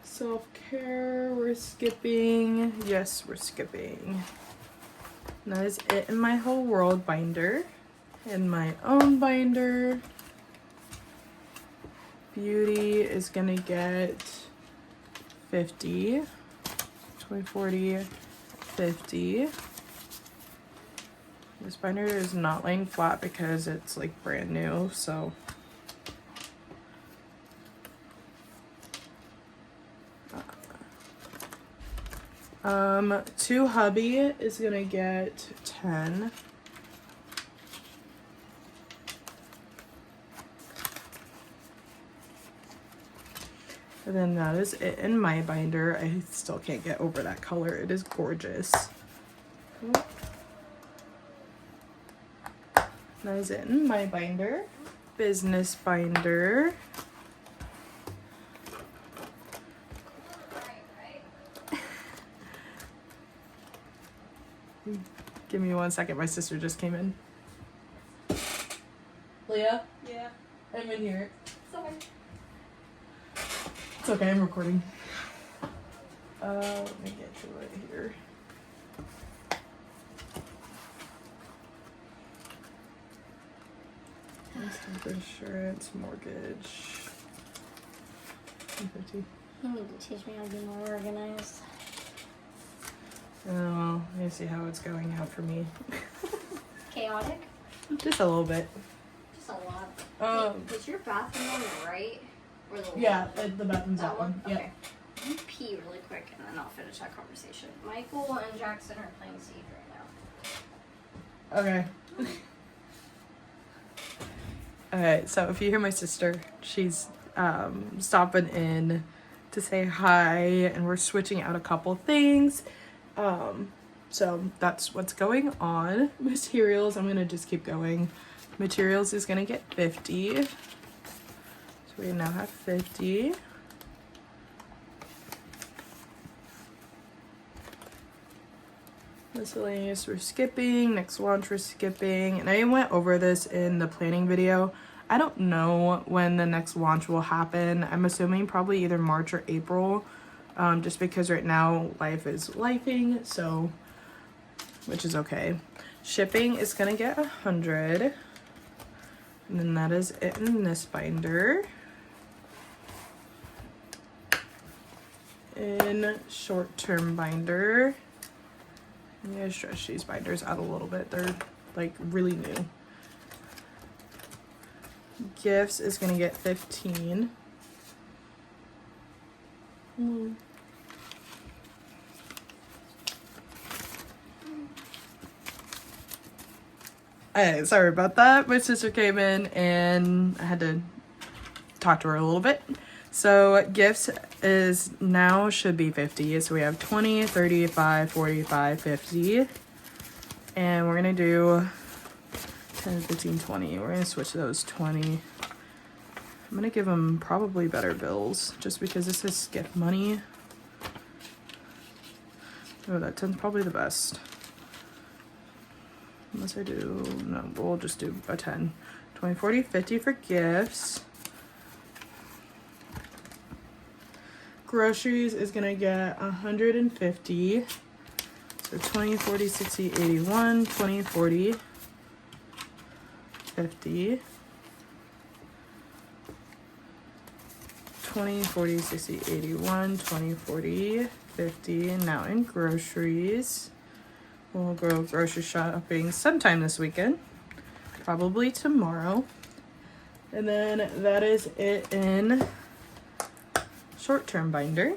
Self-care, we're skipping. Yes, we're skipping. And that is it in my whole world binder. In my own binder, beauty is gonna get 50, 20, 40, 50. This binder is not laying flat because it's like brand new, so. To hubby is gonna get 10. And then that is it in my binder. I still can't get over that color. It is gorgeous. That is it in my binder. Business binder. Give me 1 second. My sister just came in. Leah?
Yeah.
I'm in here.
Sorry.
It's okay, I'm recording. Let me get you right here. Instant insurance, mortgage. 150.
You need to teach me how to be more organized.
Oh, let me see how it's going out for me.
Chaotic?
Just a little bit.
Just a lot.
Wait,
is your bathroom on the right? Or the
yeah,
left?
the bathroom's that one.
Okay.
Yeah.
I'm gonna pee really quick and then I'll finish that conversation. Michael and Jackson are playing Siege right now.
Okay. Alright, so if you hear my sister, she's stopping in to say hi, and we're switching out a couple things. So that's what's going on. Materials, I'm gonna just keep going. Materials is gonna get 50. So we now have 50. Miscellaneous we're skipping, next launch we're skipping, and I went over this in the planning video. I don't know when the next launch will happen. I'm assuming probably either March or April, just because right now life is lifing, so, which is okay. Shipping is gonna get 100, and then that is it in this binder. In short-term binder, I'm gonna stretch these binders out a little bit. They're like really new. Gifts is gonna get 15. Hey, sorry about that. My sister came in and I had to talk to her a little bit. So gifts is now should be 50. So we have 20, 35, 45, 50. And we're gonna do 10, 15, 20. We're gonna switch those 20. I'm gonna give them probably better bills just because this is gift money. Oh, that 10's probably the best. Unless I do, no, we'll just do a 10. 20, 40, 50 for gifts. Groceries is gonna get 150. So 20, 40, 60, 81, 20, 40, 50. 20, 40, 60, 81, 20, 40, 50. And now in groceries, we'll go grocery shopping sometime this weekend, probably tomorrow. And then that is it in short-term binder.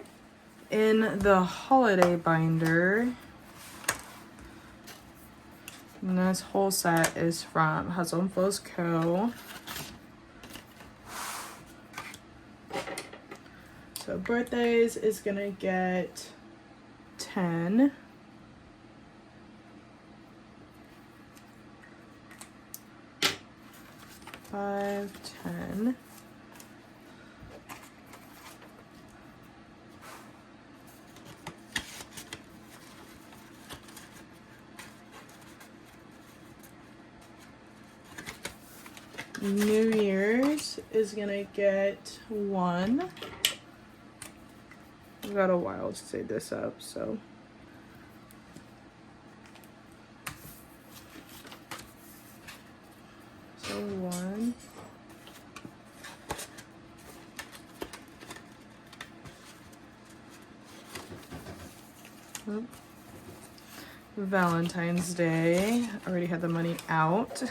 In the holiday binder, and this whole set is from Hustle and Flows Co. So birthdays is gonna get 10. $5, $10. New Year's is gonna get 1. We've got a while to say this up, so. So 1. Oh. Valentine's Day. Already had the money out.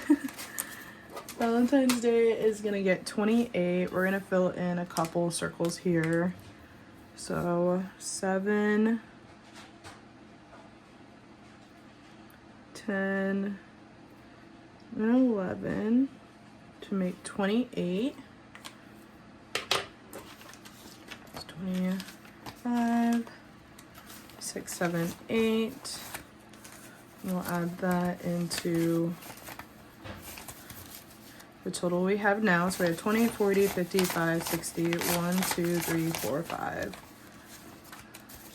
Valentine's Day is gonna get 28. We're gonna fill in a couple circles here. So 7, 10, and 11 to make 28. It's 25, 6, 7, 8. We'll add that into the total we have now. So we have 20, 40, 55, 60, 1, 2, 3, 4, 5.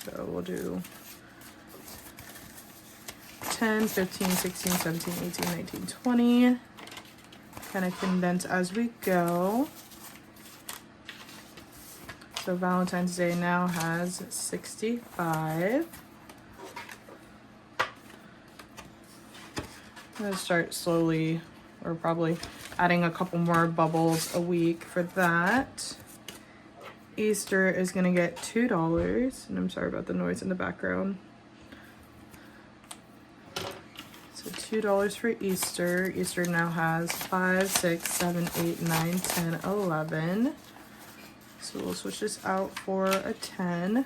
So we'll do 10, 15, 16, 17, 18, 19, 20. Kind of condense as we go. So Valentine's Day now has 65. I'm gonna start slowly, or probably adding a couple more bubbles a week for that. Easter is gonna get $2, and I'm sorry about the noise in the background. So $2 for Easter. Easter now has 5, 6, 7, 8, 9, 10, 11. So we'll switch this out for a 10.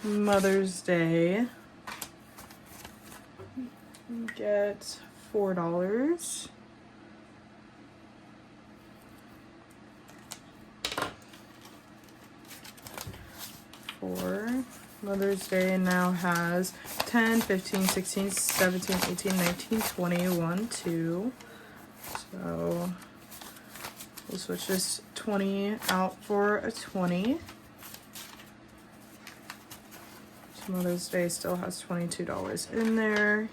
Mother's Day, get $4. Mother's Day now has 10, 15, 16, 17, 18, 19, 20, 1, 2. So we'll switch this 20 out for a 20. Mother's Day still has $22 in there.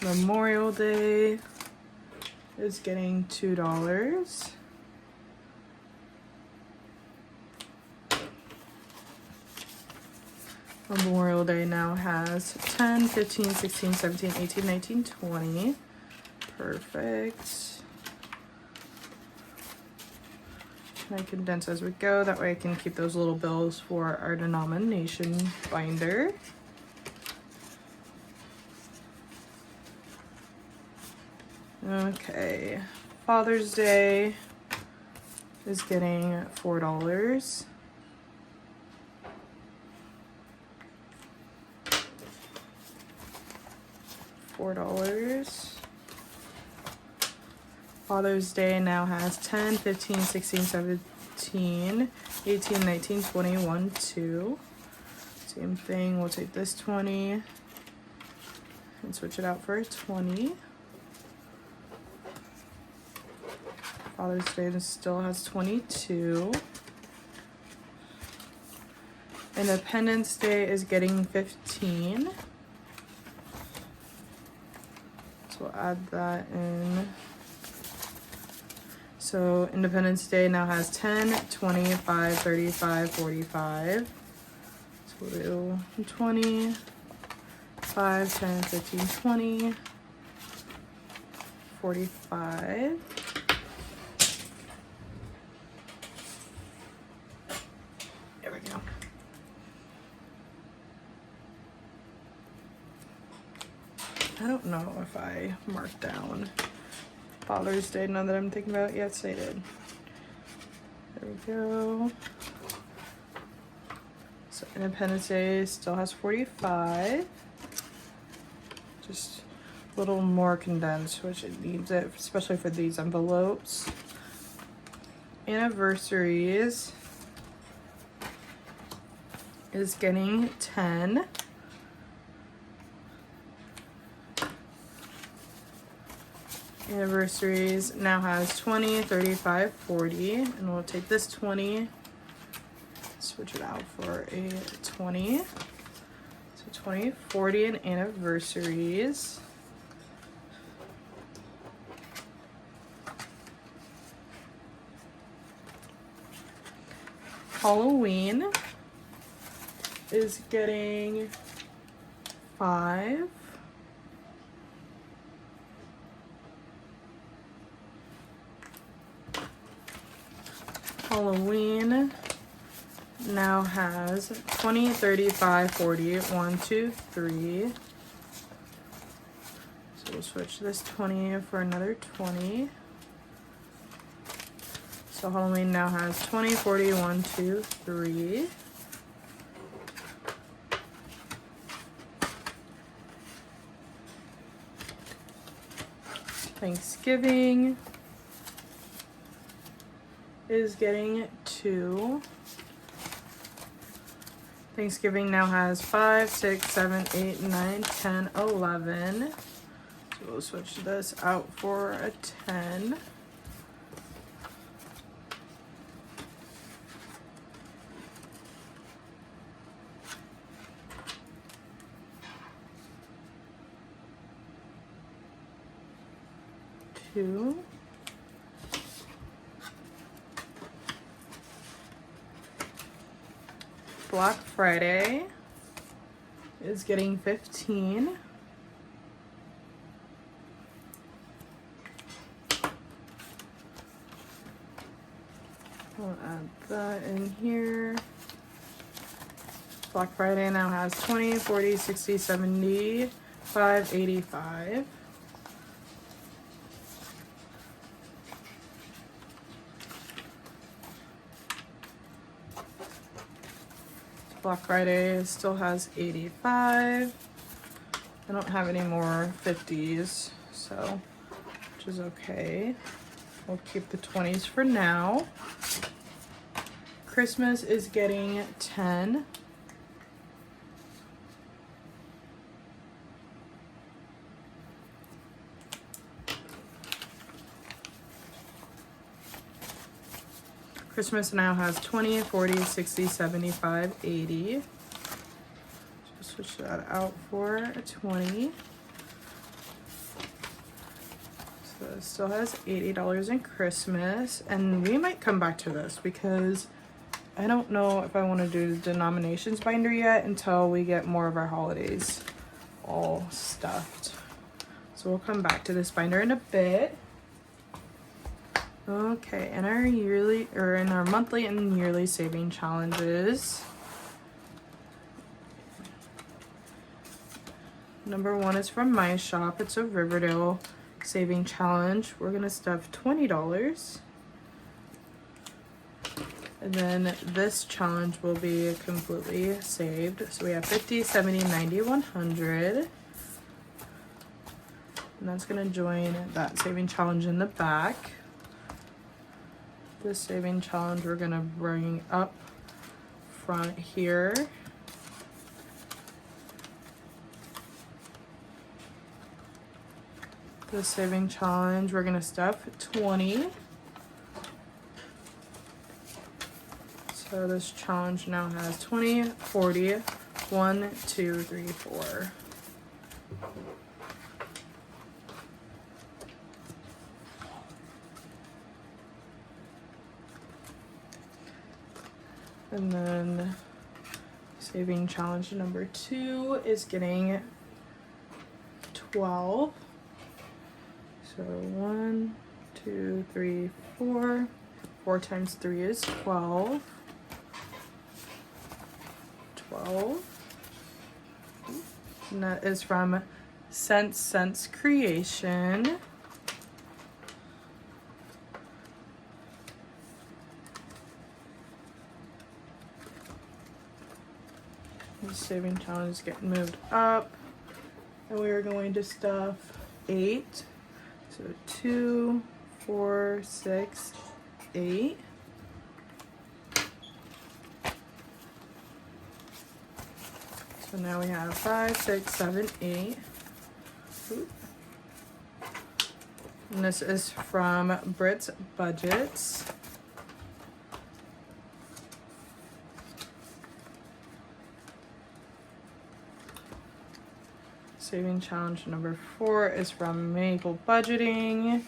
Memorial Day is getting $2. Memorial Day now has 10, 15, 16, 17, 18, 19, 20. Perfect. I condense as we go, that way I can keep those little bills for our denomination binder. Okay, Father's Day is getting $4. $4. Father's Day now has 10, 15, 16, 17, 18, 19, 20, 1, 2. Same thing, we'll take this 20 and switch it out for a 20. Father's Day still has 22. Independence Day is getting 15. So we'll add that in. So Independence Day now has 10, 25, 35, 45. So we'll do 20, 5, 10, 15, 20, 45. There we go. I don't know if I marked down Father's Day now that I'm thinking about it. Yes, I did. There we go. So Independence Day still has 45. Just a little more condensed, which it needs it, especially for these envelopes. Anniversaries is getting 10. Anniversaries now has 20, 35, 40, and we'll take this 20, switch it out for a 20. So 20, 40, and anniversaries. Halloween is getting 5. Halloween now has 20, 35, 40, 1, 2, 3. So we'll switch this 20 for another 20. So Halloween now has 20, 40, 1, 2, 3. Thanksgiving is getting 2. Thanksgiving now has 5, 6, 7, 8, 9, 10, 11. So we'll switch this out for a 10. Two. Black Friday is getting 15. We'll add that in here. Black Friday now has 20, 40, 60, 70, 5, 85. Black Friday still has 85. I don't have any more 50s, so which is okay. We'll keep the 20s for now. Christmas is getting 10. Christmas now has 20, 40, 60, 75, 80. So switch that out for a 20. So it still has $80 in Christmas. And we might come back to this because I don't know if I want to do the denominations binder yet until we get more of our holidays all stuffed. So we'll come back to this binder in a bit. Okay, in our yearly or in our monthly and yearly saving challenges, number 1 is from my shop. It's a Riverdale saving challenge. We're gonna stuff $20, and then this challenge will be completely saved. So we have 50, 70, 90, 100, and that's gonna join that saving challenge in the back. This saving challenge we're gonna bring up front here. This saving challenge we're gonna stuff 20. So this challenge now has 20, 40, 1, 2, 3, 4. And then saving challenge number 2 is getting 12. So 1, 2, 3, 4. 4 times 3 is 12. 12. And that is from Sense Creation. The saving challenge is getting moved up, and we are going to stuff 8. So 2, 4, 6, 8. So now we have 5, 6, 7, 8. Oop. And this is from Brit's Budgets. Saving challenge number 4 is from Maple Budgeting.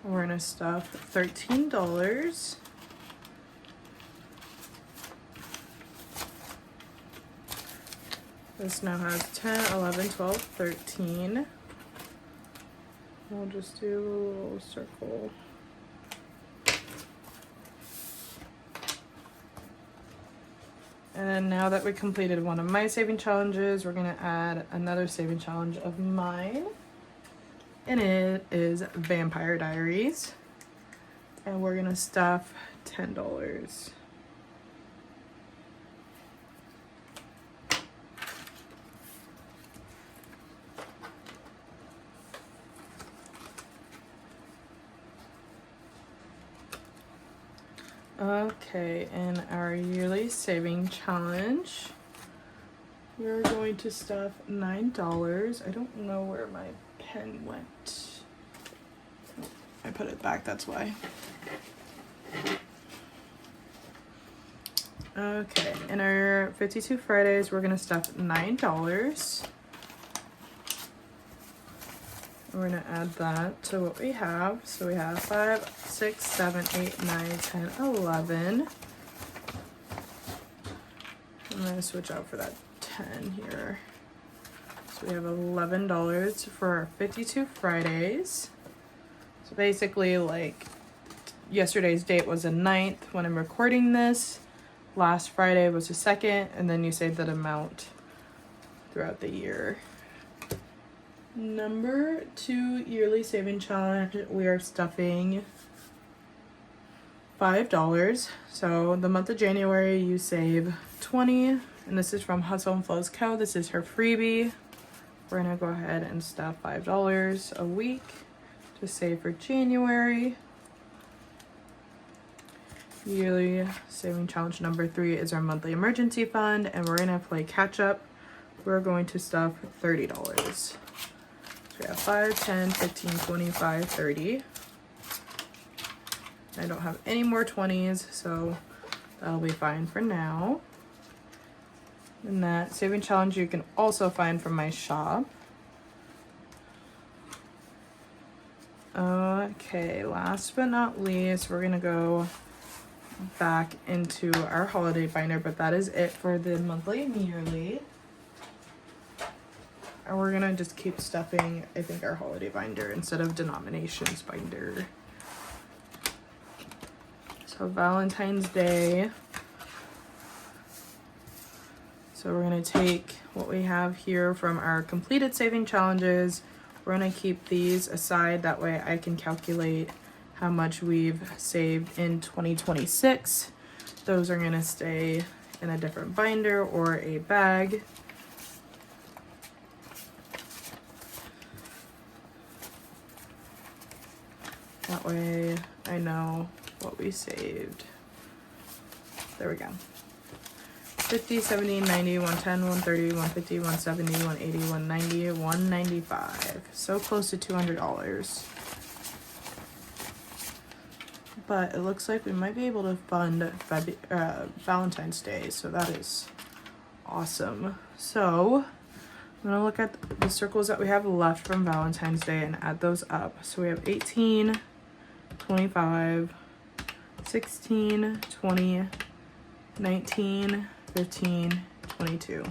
We're gonna stuff $13. This now has 10, 11, 12, 13. We'll just do a little circle. And then now that we completed one of my saving challenges, we're gonna add another saving challenge of mine. And it is Vampire Diaries. And we're gonna stuff $10. Okay, in our yearly saving challenge, we're going to stuff $9. I don't know where my pen went. I put it back, that's why. Okay, in our 52 Fridays, we're gonna stuff $9. We're gonna add that to what we have. So we have 5, 6, 7, 8, 9, 10, 11. I'm gonna switch out for that 10 here. So we have $11 for our 52 Fridays. So basically, like, yesterday's date was the 9th when I'm recording this. Last Friday was the 2nd, and then you save that amount throughout the year. Number 2 yearly saving challenge, we are stuffing $5. So the month of January you save 20, and this is from Hustle and Flows Co. This is her freebie. We're gonna go ahead and stuff $5 a week to save for January. Yearly saving challenge number 3 is our monthly emergency fund, and we're gonna play catch up. We're going to stuff $30. We have 5, 10, 15, 25, 30. I don't have any more 20s, so that'll be fine for now. And that saving challenge you can also find from my shop. Okay, last but not least, we're gonna go back into our holiday binder, but that is it for the monthly and yearly. And we're gonna just keep stuffing, I think, our holiday binder instead of denominations binder. So Valentine's Day. So we're gonna take what we have here from our completed saving challenges. We're gonna keep these aside, that way I can calculate how much we've saved in 2026. Those are gonna stay in a different binder or a bag. That way I know what we saved. There we go. 50, 70, 90, 110, 130, 150, 170, 180, 190, 195. So close to $200. But it looks like we might be able to fund Valentine's Day, so that is awesome. So I'm gonna look at the circles that we have left from Valentine's Day and add those up. So we have 18, 25, 16, 20, 19, 15, 22.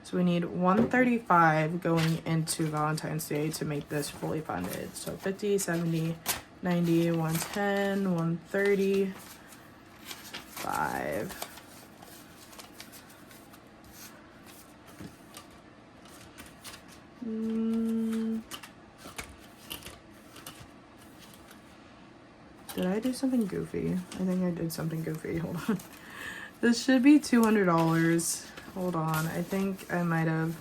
So we need 135 going into Valentine's Day to make this fully funded. So 50, 70, 90, 110, 130, 5. Did I do something goofy? I think I did something goofy. Hold on. This should be $200. Hold on. I think I might have...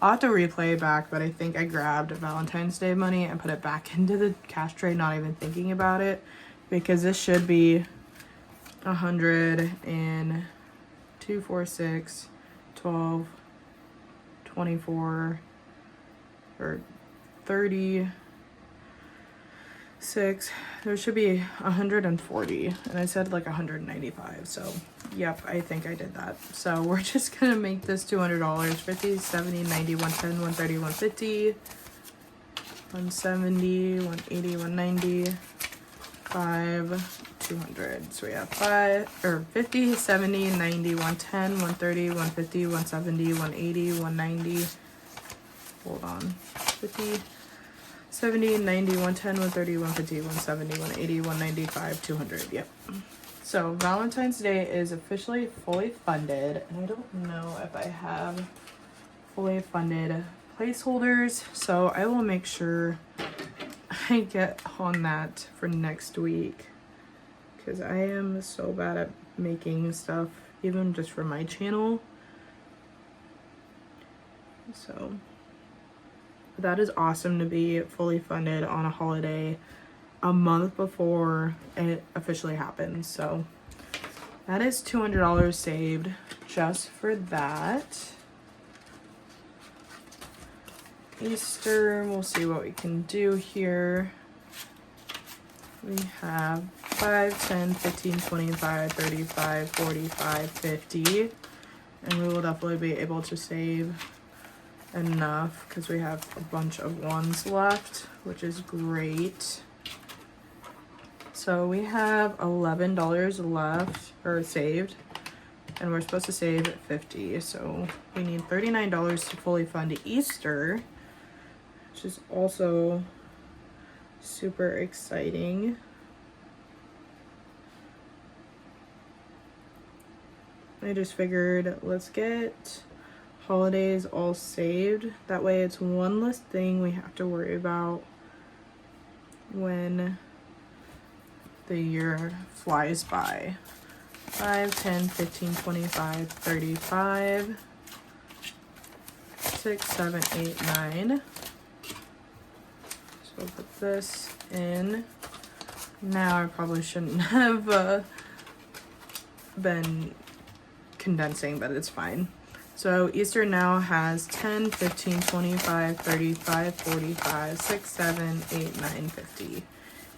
I'll have to replay it back, but I think I grabbed Valentine's Day money and put it back into the cash tray, not even thinking about it. Because this should be 100 and 2, 4, 6, 12, 24, or 36. There should be 140, and I said like 195, so yep, I think I did that. So we're just gonna make this $200. 50, 70, 90, 110, 130, 150, 170, 180, 190, 5, 200. So we have 50, 70, 90, 110, 130, 150, 170, 180, 190. Hold on. 50, 70, 90, 110, 130, 150, 170, 180, 195, 200. Yep. So Valentine's Day is officially fully funded. And I don't know if I have fully funded placeholders. So I will make sure I get on that for next week. Because I am so bad at making stuff, even just for my channel. So that is awesome to be fully funded on a holiday a month before it officially happens. So that is $200 saved just for that. Easter, we'll see what we can do here. We have 5, 10, 15, 25, 35, 45, 50. And we will definitely be able to save enough because we have a bunch of ones left, which is great. So we have $11 left, or saved, and we're supposed to save 50. So we need $39 to fully fund Easter, which is also super exciting. I just figured let's get holidays all saved. That way it's one less thing we have to worry about when the year flies by. 5, 10, 15, 25, 35, 6, 7, 8, 9. So we'll put this in. Now I probably shouldn't have been condensing, but it's fine. So Easter now has 10, 15, 25, 35, 45, 6, 7, 8, 9, 50.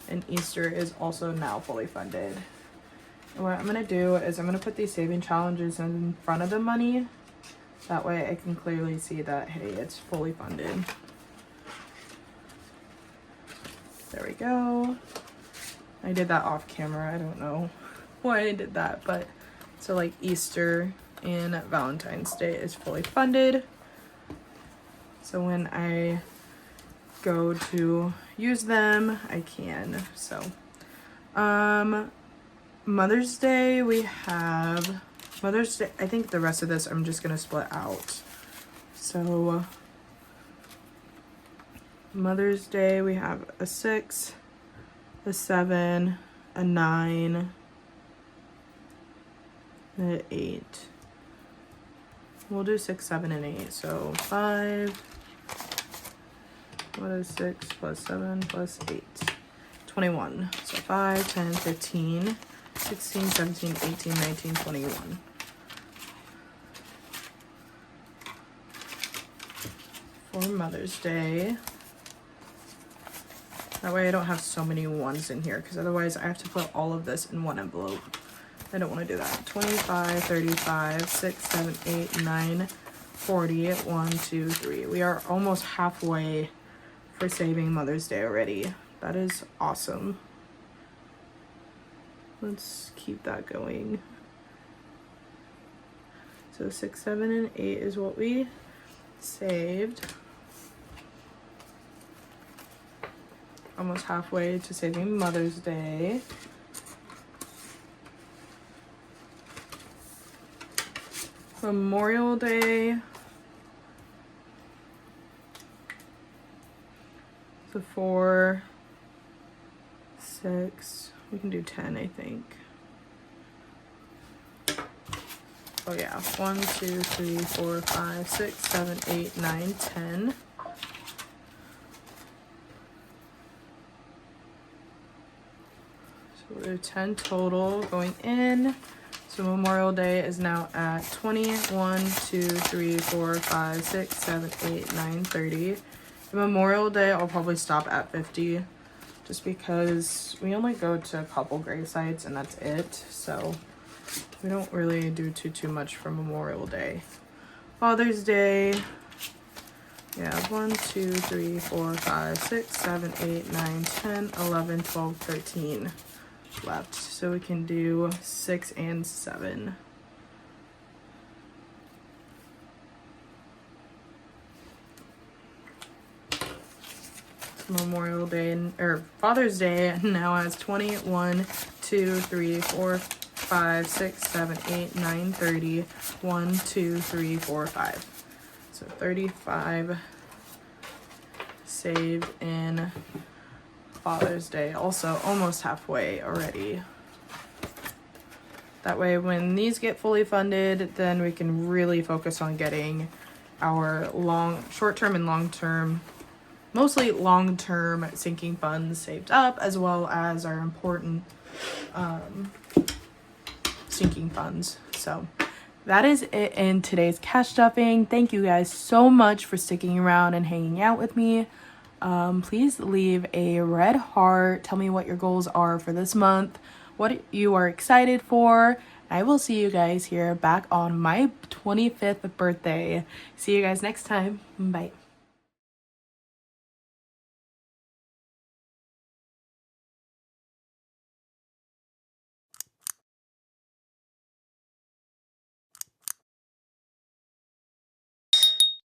And Easter is also now fully funded. And what I'm going to do is I'm going to put these saving challenges in front of the money. That way I can clearly see that, hey, it's fully funded. There we go. I did that off camera. I don't know why I did that, but so like Easter and Valentine's Day is fully funded. So when I go to use them, I can. So Mother's Day, we have Mother's Day. I think the rest of this I'm just gonna split out. So Mother's Day, we have a 6, a 7, a 9, an 8. We'll do 6, 7, and 8. So 5. What is 6 plus 7 plus 8? 21. So 5, 10, 15, 16, 17, 18, 19, 21. For Mother's Day. That way I don't have so many ones in here, because otherwise I have to put all of this in one envelope. I don't want to do that. 25, 35, 6, 7, 8, 9, 40, 1, 2, 3. We are almost halfway for saving Mother's Day already. That is awesome. Let's keep that going. So 6, 7, and 8 is what we saved. Almost halfway to saving Mother's Day. Memorial Day. So 4, 6, we can do 10, I think. Oh yeah, 1, 2, 3, 4, 5, 6, 7, 8, 9, 10. So we'll do 10 total going in. So Memorial Day is now at 20, 1, 2, 3, 4, 5, 6, 7, 8, 9, 30. The Memorial Day, I'll probably stop at 50 just because we only go to a couple grave sites and that's it. So we don't really do too much for Memorial Day. Father's Day, yeah, 1, 2, 3, 4, 5, 6, 7, 8, 9, 10, 11, 12, 13. left, so we can do 6 and 7. Memorial Day or Father's Day now has 21, 2, 3, 4, 5, 6, 7, 8, 9, 30, 1, 2, 3, 4, 5. So 35 saved in Father's Day. Also almost halfway already. That way when these get fully funded, then we can really focus on getting our short-term and long-term, mostly long-term sinking funds saved up, as well as our important sinking funds. So that is it in today's cash stuffing. Thank you guys so much for sticking around and hanging out with me. Please leave a red heart. Tell me what your goals are for this month, what you are excited for. I will see you guys here back on my 25th birthday. See you guys next time. Bye.